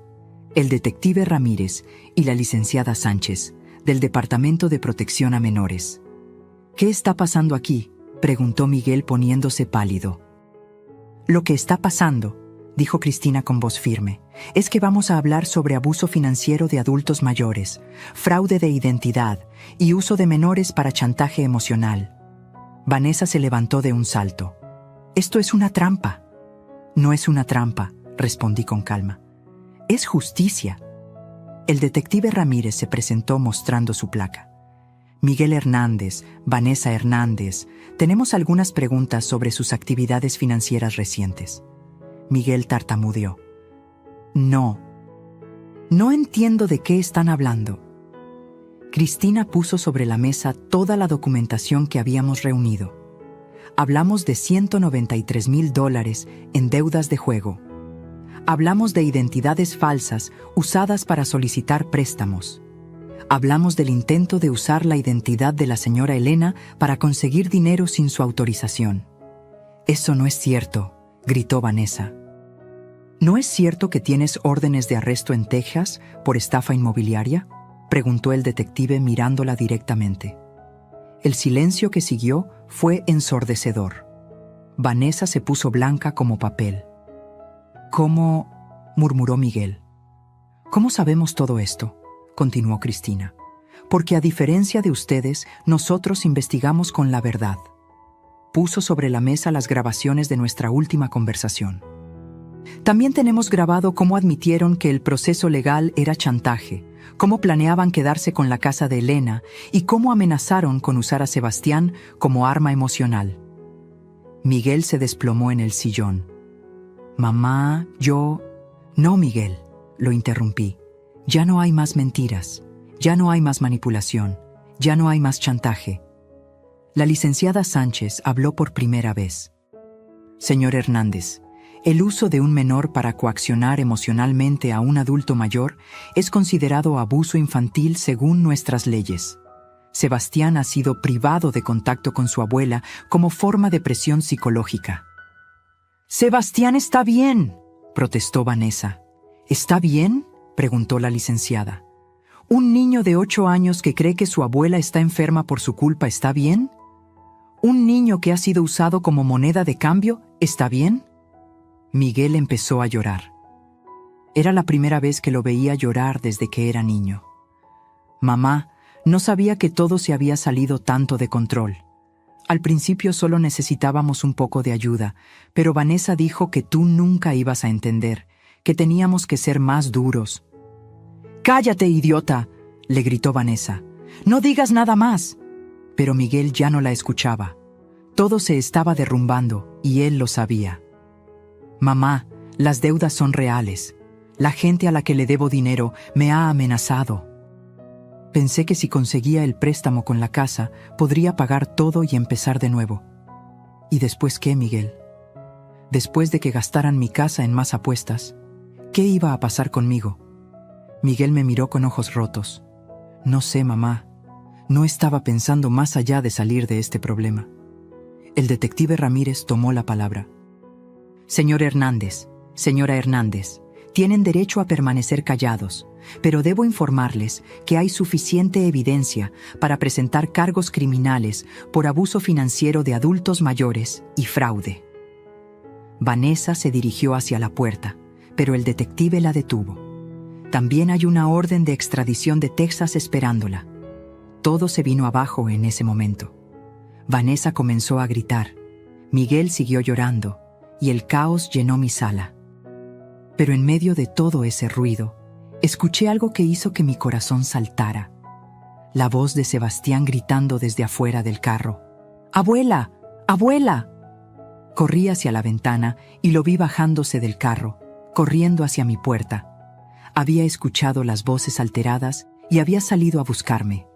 el detective Ramírez y la licenciada Sánchez, del Departamento de Protección a Menores. «¿Qué está pasando aquí?», preguntó Miguel poniéndose pálido. «Lo que está pasando», dijo Cristina con voz firme, «es que vamos a hablar sobre abuso financiero de adultos mayores, fraude de identidad y uso de menores para chantaje emocional». Vanessa se levantó de un salto. «Esto es una trampa». «No es una trampa», respondí con calma. «Es justicia». El detective Ramírez se presentó mostrando su placa. «Miguel Hernández, Vanessa Hernández, tenemos algunas preguntas sobre sus actividades financieras recientes». Miguel tartamudeó. «No entiendo de qué están hablando». Cristina puso sobre la mesa toda la documentación que habíamos reunido. Hablamos de $193,000 en deudas de juego. Hablamos de identidades falsas usadas para solicitar préstamos. Hablamos del intento de usar la identidad de la señora Elena para conseguir dinero sin su autorización. «Eso no es cierto», gritó Vanessa. «¿No es cierto que tienes órdenes de arresto en Texas por estafa inmobiliaria?», preguntó el detective mirándola directamente. El silencio que siguió fue ensordecedor. Vanessa se puso blanca como papel. «¿Cómo?», murmuró Miguel. «¿Cómo sabemos todo esto?», continuó Cristina. «Porque a diferencia de ustedes, nosotros investigamos con la verdad». Puso sobre la mesa las grabaciones de nuestra última conversación. «También tenemos grabado cómo admitieron que el proceso legal era chantaje, cómo planeaban quedarse con la casa de Elena y cómo amenazaron con usar a Sebastián como arma emocional». Miguel se desplomó en el sillón. «Mamá, yo...» «No, Miguel», lo interrumpí. «Ya no hay más mentiras, ya no hay más manipulación, ya no hay más chantaje». La licenciada Sánchez habló por primera vez. «Señor Hernández, el uso de un menor para coaccionar emocionalmente a un adulto mayor es considerado abuso infantil según nuestras leyes. Sebastián ha sido privado de contacto con su abuela como forma de presión psicológica». «Sebastián está bien», protestó Vanessa. «¿Está bien?», preguntó la licenciada. «¿Un niño de 8 años que cree que su abuela está enferma por su culpa está bien? ¿Un niño que ha sido usado como moneda de cambio está bien?». Miguel empezó a llorar. Era la primera vez que lo veía llorar desde que era niño. «Mamá, no sabía que todo se había salido tanto de control. Al principio solo necesitábamos un poco de ayuda, pero Vanessa dijo que tú nunca ibas a entender, que teníamos que ser más duros». «¡Cállate, idiota!», le gritó Vanessa. «No digas nada más». Pero Miguel ya no la escuchaba. Todo se estaba derrumbando y él lo sabía. «Mamá, las deudas son reales. La gente a la que le debo dinero me ha amenazado. Pensé que si conseguía el préstamo con la casa, podría pagar todo y empezar de nuevo». «¿Y después qué, Miguel? Después de que gastaran mi casa en más apuestas, ¿qué iba a pasar conmigo?». Miguel me miró con ojos rotos. «No sé, mamá. No estaba pensando más allá de salir de este problema». El detective Ramírez tomó la palabra. «Señor Hernández, señora Hernández, tienen derecho a permanecer callados, pero debo informarles que hay suficiente evidencia para presentar cargos criminales por abuso financiero de adultos mayores y fraude». Vanessa se dirigió hacia la puerta, pero el detective la detuvo. «También hay una orden de extradición de Texas esperándola». Todo se vino abajo en ese momento. Vanessa comenzó a gritar. Miguel siguió llorando, y el caos llenó mi sala. Pero en medio de todo ese ruido, escuché algo que hizo que mi corazón saltara. La voz de Sebastián gritando desde afuera del carro. ¡Abuela! ¡Abuela! Corrí hacia la ventana y lo vi bajándose del carro, corriendo hacia mi puerta. Había escuchado las voces alteradas y había salido a buscarme.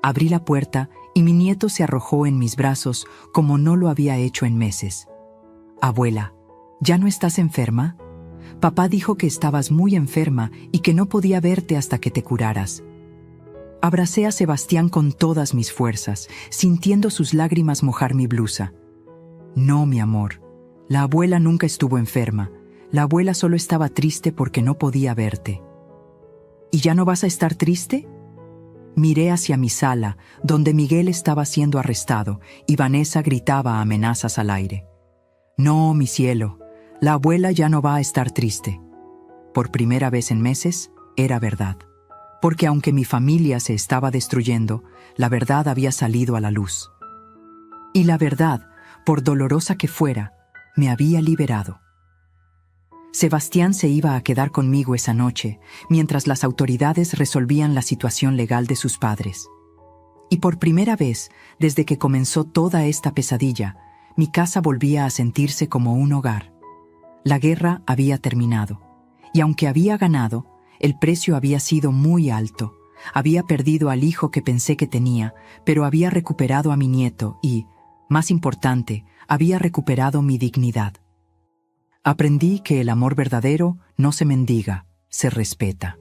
Abrí la puerta y mi nieto se arrojó en mis brazos como no lo había hecho en meses. Abuela, ¿ya no estás enferma? Papá dijo que estabas muy enferma y que no podía verte hasta que te curaras. Abracé a Sebastián con todas mis fuerzas, sintiendo sus lágrimas mojar mi blusa. No, mi amor, la abuela nunca estuvo enferma. La abuela solo estaba triste porque no podía verte. ¿Y ya no vas a estar triste? Miré hacia mi sala, donde Miguel estaba siendo arrestado, y Vanessa gritaba amenazas al aire. No, mi cielo, la abuela ya no va a estar triste. Por primera vez en meses, era verdad. Porque aunque mi familia se estaba destruyendo, la verdad había salido a la luz. Y la verdad, por dolorosa que fuera, me había liberado. Sebastián se iba a quedar conmigo esa noche, mientras las autoridades resolvían la situación legal de sus padres. Y por primera vez, desde que comenzó toda esta pesadilla, mi casa volvía a sentirse como un hogar. La guerra había terminado, y aunque había ganado, el precio había sido muy alto. Había perdido al hijo que pensé que tenía, pero había recuperado a mi nieto y, más importante, había recuperado mi dignidad. Aprendí que el amor verdadero no se mendiga, se respeta.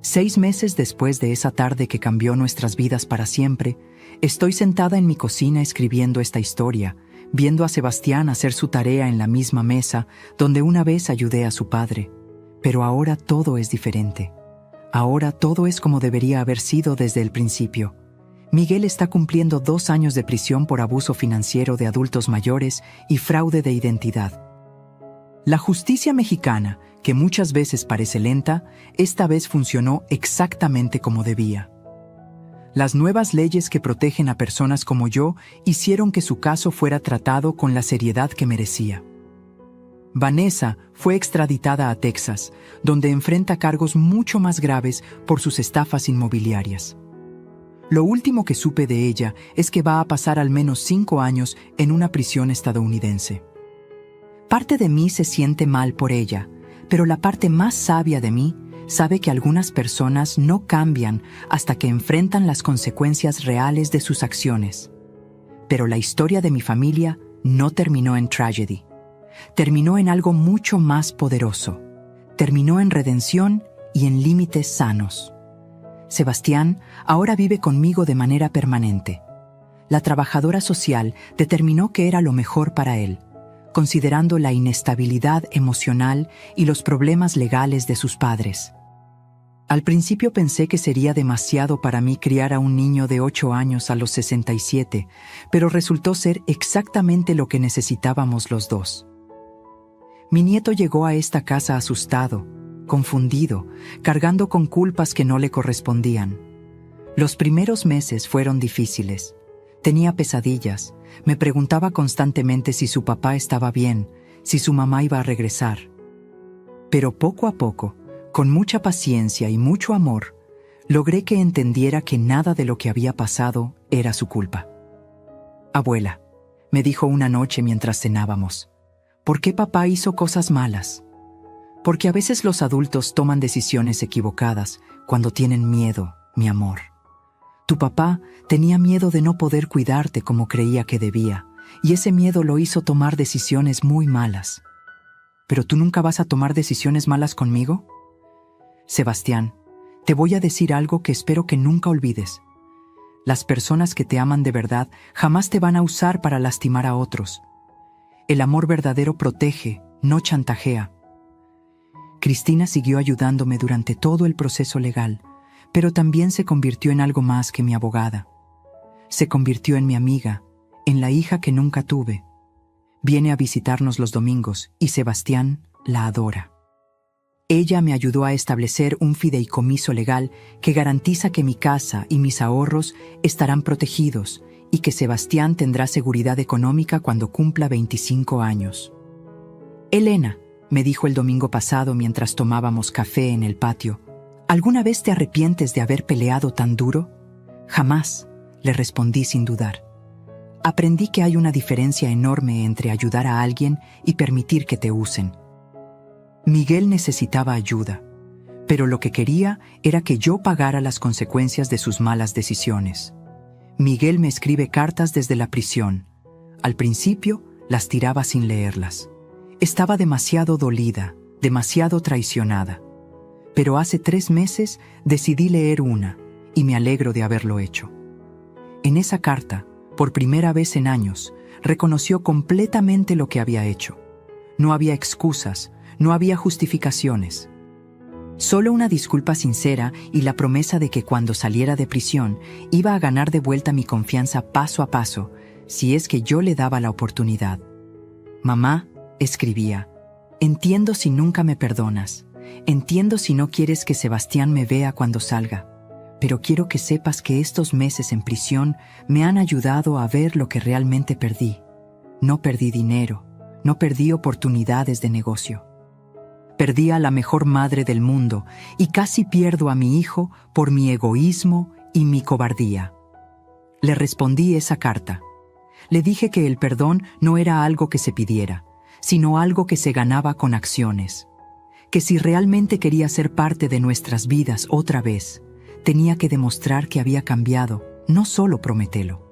6 meses después de esa tarde que cambió nuestras vidas para siempre, estoy sentada en mi cocina escribiendo esta historia, viendo a Sebastián hacer su tarea en la misma mesa donde una vez ayudé a su padre. Pero ahora todo es diferente. Ahora todo es como debería haber sido desde el principio. Miguel está cumpliendo 2 años de prisión por abuso financiero de adultos mayores y fraude de identidad. La justicia mexicana, que muchas veces parece lenta, esta vez funcionó exactamente como debía. Las nuevas leyes que protegen a personas como yo hicieron que su caso fuera tratado con la seriedad que merecía. Vanessa fue extraditada a Texas, donde enfrenta cargos mucho más graves por sus estafas inmobiliarias. Lo último que supe de ella es que va a pasar al menos 5 años en una prisión estadounidense. Parte de mí se siente mal por ella, pero la parte más sabia de mí sabe que algunas personas no cambian hasta que enfrentan las consecuencias reales de sus acciones. Pero la historia de mi familia no terminó en tragedy. Terminó en algo mucho más poderoso. Terminó en redención y en límites sanos. Sebastián ahora vive conmigo de manera permanente. La trabajadora social determinó que era lo mejor para él, considerando la inestabilidad emocional y los problemas legales de sus padres. Al principio pensé que sería demasiado para mí criar a un niño de 8 años a los 67, pero resultó ser exactamente lo que necesitábamos los dos. Mi nieto llegó a esta casa asustado, confundido, cargando con culpas que no le correspondían. Los primeros meses fueron difíciles. Tenía pesadillas. Me preguntaba constantemente si su papá estaba bien, si su mamá iba a regresar. Pero poco a poco, con mucha paciencia y mucho amor, logré que entendiera que nada de lo que había pasado era su culpa. Abuela, me dijo una noche mientras cenábamos, ¿por qué papá hizo cosas malas? Porque a veces los adultos toman decisiones equivocadas cuando tienen miedo, mi amor. Tu papá tenía miedo de no poder cuidarte como creía que debía, y ese miedo lo hizo tomar decisiones muy malas. ¿Pero tú nunca vas a tomar decisiones malas conmigo? Sebastián, te voy a decir algo que espero que nunca olvides. Las personas que te aman de verdad jamás te van a usar para lastimar a otros. El amor verdadero protege, no chantajea. Cristina siguió ayudándome durante todo el proceso legal, pero también se convirtió en algo más que mi abogada. Se convirtió en mi amiga, en la hija que nunca tuve. Viene a visitarnos los domingos y Sebastián la adora. Ella me ayudó a establecer un fideicomiso legal que garantiza que mi casa y mis ahorros estarán protegidos y que Sebastián tendrá seguridad económica cuando cumpla 25 años. Elena, me dijo el domingo pasado mientras tomábamos café en el patio, ¿alguna vez te arrepientes de haber peleado tan duro? Jamás, le respondí sin dudar. Aprendí que hay una diferencia enorme entre ayudar a alguien y permitir que te usen. Miguel necesitaba ayuda, pero lo que quería era que yo pagara las consecuencias de sus malas decisiones. Miguel me escribe cartas desde la prisión. Al principio, las tiraba sin leerlas. Estaba demasiado dolida, demasiado traicionada. Pero hace 3 meses decidí leer una, y me alegro de haberlo hecho. En esa carta, por primera vez en años, reconoció completamente lo que había hecho. No había excusas, no había justificaciones. Solo una disculpa sincera y la promesa de que cuando saliera de prisión iba a ganar de vuelta mi confianza paso a paso, si es que yo le daba la oportunidad. Mamá, escribía, entiendo si nunca me perdonas, entiendo si no quieres que Sebastián me vea cuando salga, pero quiero que sepas que estos meses en prisión me han ayudado a ver lo que realmente perdí. No perdí dinero, no perdí oportunidades de negocio. Perdí a la mejor madre del mundo y casi pierdo a mi hijo por mi egoísmo y mi cobardía. Le respondí esa carta. Le dije que el perdón no era algo que se pidiera, sino algo que se ganaba con acciones. Que si realmente quería ser parte de nuestras vidas otra vez, tenía que demostrar que había cambiado, no solo prometerlo.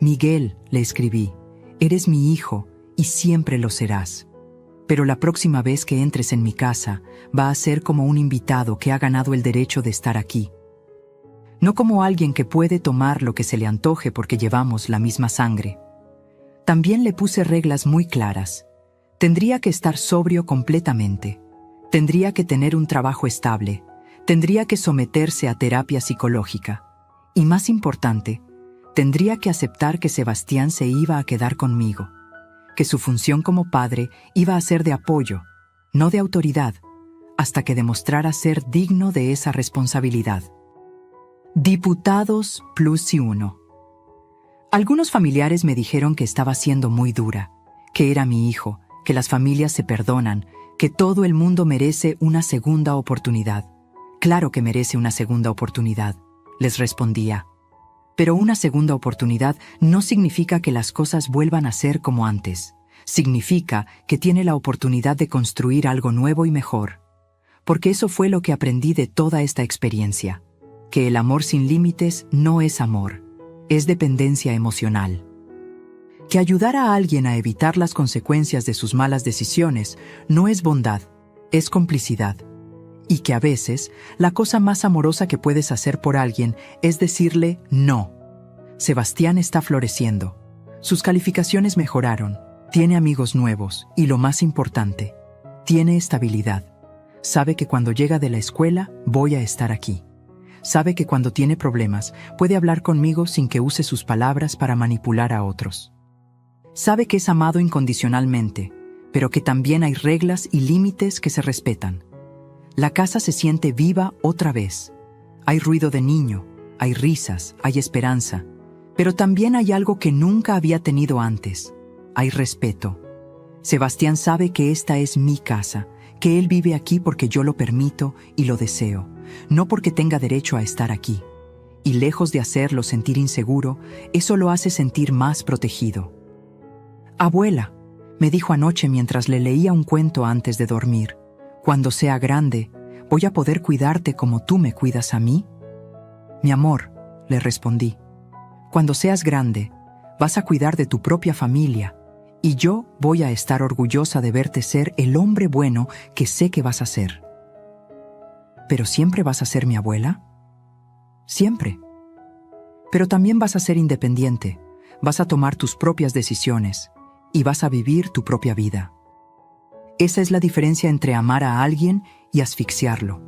Miguel, le escribí, eres mi hijo y siempre lo serás. Pero la próxima vez que entres en mi casa, va a ser como un invitado que ha ganado el derecho de estar aquí. No como alguien que puede tomar lo que se le antoje porque llevamos la misma sangre. También le puse reglas muy claras. Tendría que estar sobrio completamente. Tendría que tener un trabajo estable. Tendría que someterse a terapia psicológica. Y más importante, tendría que aceptar que Sebastián se iba a quedar conmigo. Que su función como padre iba a ser de apoyo, no de autoridad, hasta que demostrara ser digno de esa responsabilidad. Diputados +1. Algunos familiares me dijeron que estaba siendo muy dura, que era mi hijo, que las familias se perdonan, que todo el mundo merece una segunda oportunidad. Claro que merece una segunda oportunidad, les respondía. Pero una segunda oportunidad no significa que las cosas vuelvan a ser como antes. Significa que tiene la oportunidad de construir algo nuevo y mejor. Porque eso fue lo que aprendí de toda esta experiencia. Que el amor sin límites no es amor, es dependencia emocional. Que ayudar a alguien a evitar las consecuencias de sus malas decisiones no es bondad, es complicidad. Y que a veces, la cosa más amorosa que puedes hacer por alguien es decirle no. Sebastián está floreciendo. Sus calificaciones mejoraron. Tiene amigos nuevos y, lo más importante, tiene estabilidad. Sabe que cuando llega de la escuela voy a estar aquí. Sabe que cuando tiene problemas puede hablar conmigo sin que use sus palabras para manipular a otros. Sabe que es amado incondicionalmente, pero que también hay reglas y límites que se respetan. La casa se siente viva otra vez. Hay ruido de niño, hay risas, hay esperanza, pero también hay algo que nunca había tenido antes. Hay respeto. Sebastián sabe que esta es mi casa, que él vive aquí porque yo lo permito y lo deseo, no porque tenga derecho a estar aquí. Y lejos de hacerlo sentir inseguro, eso lo hace sentir más protegido. Abuela, me dijo anoche mientras le leía un cuento antes de dormir, cuando sea grande, ¿voy a poder cuidarte como tú me cuidas a mí? Mi amor, le respondí, cuando seas grande, vas a cuidar de tu propia familia, y yo voy a estar orgullosa de verte ser el hombre bueno que sé que vas a ser. ¿Pero siempre vas a ser mi abuela? Siempre. Pero también vas a ser independiente, vas a tomar tus propias decisiones, y vas a vivir tu propia vida. Esa es la diferencia entre amar a alguien y asfixiarlo.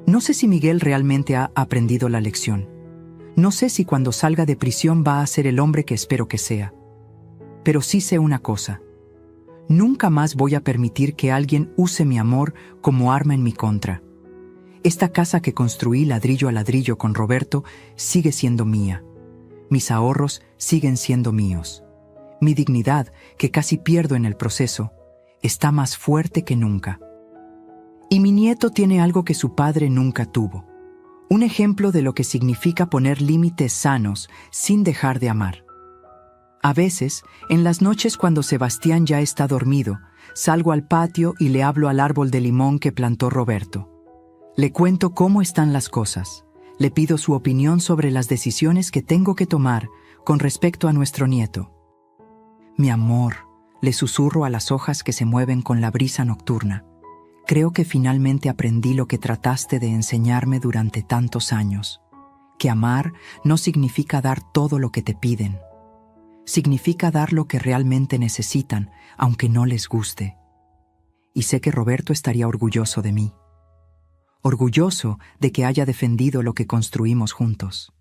No sé si Miguel realmente ha aprendido la lección. No sé si cuando salga de prisión va a ser el hombre que espero que sea. Pero sí sé una cosa. Nunca más voy a permitir que alguien use mi amor como arma en mi contra. Esta casa que construí ladrillo a ladrillo con Roberto sigue siendo mía. Mis ahorros siguen siendo míos. Mi dignidad, que casi pierdo en el proceso, está más fuerte que nunca. Y mi nieto tiene algo que su padre nunca tuvo. Un ejemplo de lo que significa poner límites sanos sin dejar de amar. A veces, en las noches cuando Sebastián ya está dormido, salgo al patio y le hablo al árbol de limón que plantó Roberto. Le cuento cómo están las cosas. Le pido su opinión sobre las decisiones que tengo que tomar con respecto a nuestro nieto. Mi amor, le susurro a las hojas que se mueven con la brisa nocturna. Creo que finalmente aprendí lo que trataste de enseñarme durante tantos años. Que amar no significa dar todo lo que te piden. Significa dar lo que realmente necesitan, aunque no les guste. Y sé que Roberto estaría orgulloso de mí. Orgulloso de que haya defendido lo que construimos juntos.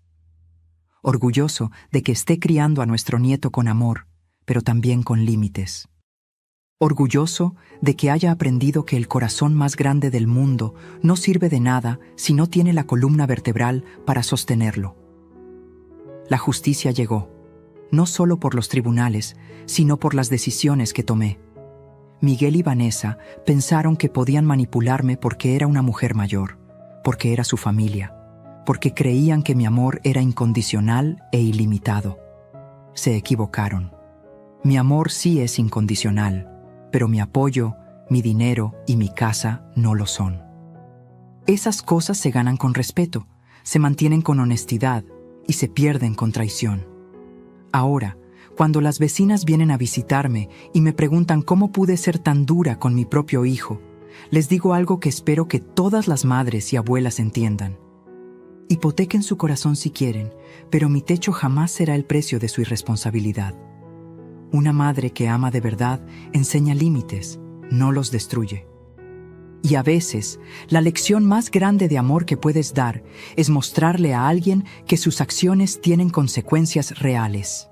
Orgulloso de que esté criando a nuestro nieto con amor, pero también con límites. Orgulloso de que haya aprendido que el corazón más grande del mundo no sirve de nada si no tiene la columna vertebral para sostenerlo. La justicia llegó, no solo por los tribunales, sino por las decisiones que tomé. Miguel y Vanessa pensaron que podían manipularme porque era una mujer mayor, porque era su familia, porque creían que mi amor era incondicional e ilimitado. Se equivocaron. Mi amor sí es incondicional, pero mi apoyo, mi dinero y mi casa no lo son. Esas cosas se ganan con respeto, se mantienen con honestidad y se pierden con traición. Ahora, cuando las vecinas vienen a visitarme y me preguntan cómo pude ser tan dura con mi propio hijo, les digo algo que espero que todas las madres y abuelas entiendan. Hipotequen su corazón si quieren, pero mi techo jamás será el precio de su irresponsabilidad. Una madre que ama de verdad enseña límites, no los destruye. Y a veces, la lección más grande de amor que puedes dar es mostrarle a alguien que sus acciones tienen consecuencias reales.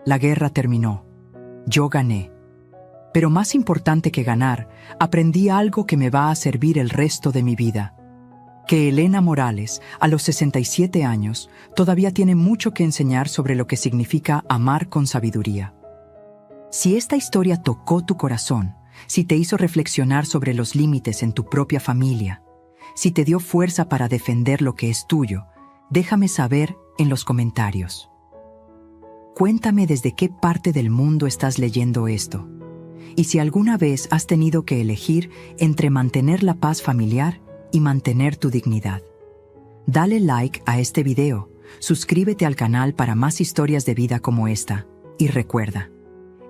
La guerra terminó. Yo gané. Pero más importante que ganar, aprendí algo que me va a servir el resto de mi vida. Que Elena Morales, a los 67 años, todavía tiene mucho que enseñar sobre lo que significa amar con sabiduría. Si esta historia tocó tu corazón, si te hizo reflexionar sobre los límites en tu propia familia, si te dio fuerza para defender lo que es tuyo, déjame saber en los comentarios. Cuéntame desde qué parte del mundo estás leyendo esto. Y si alguna vez has tenido que elegir entre mantener la paz familiar y mantener tu dignidad. Dale like a este video, suscríbete al canal para más historias de vida como esta, y recuerda,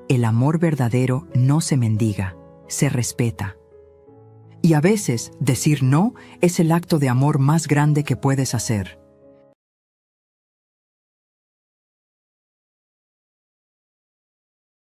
el amor verdadero no se mendiga, se respeta. Y a veces, decir no es el acto de amor más grande que puedes hacer.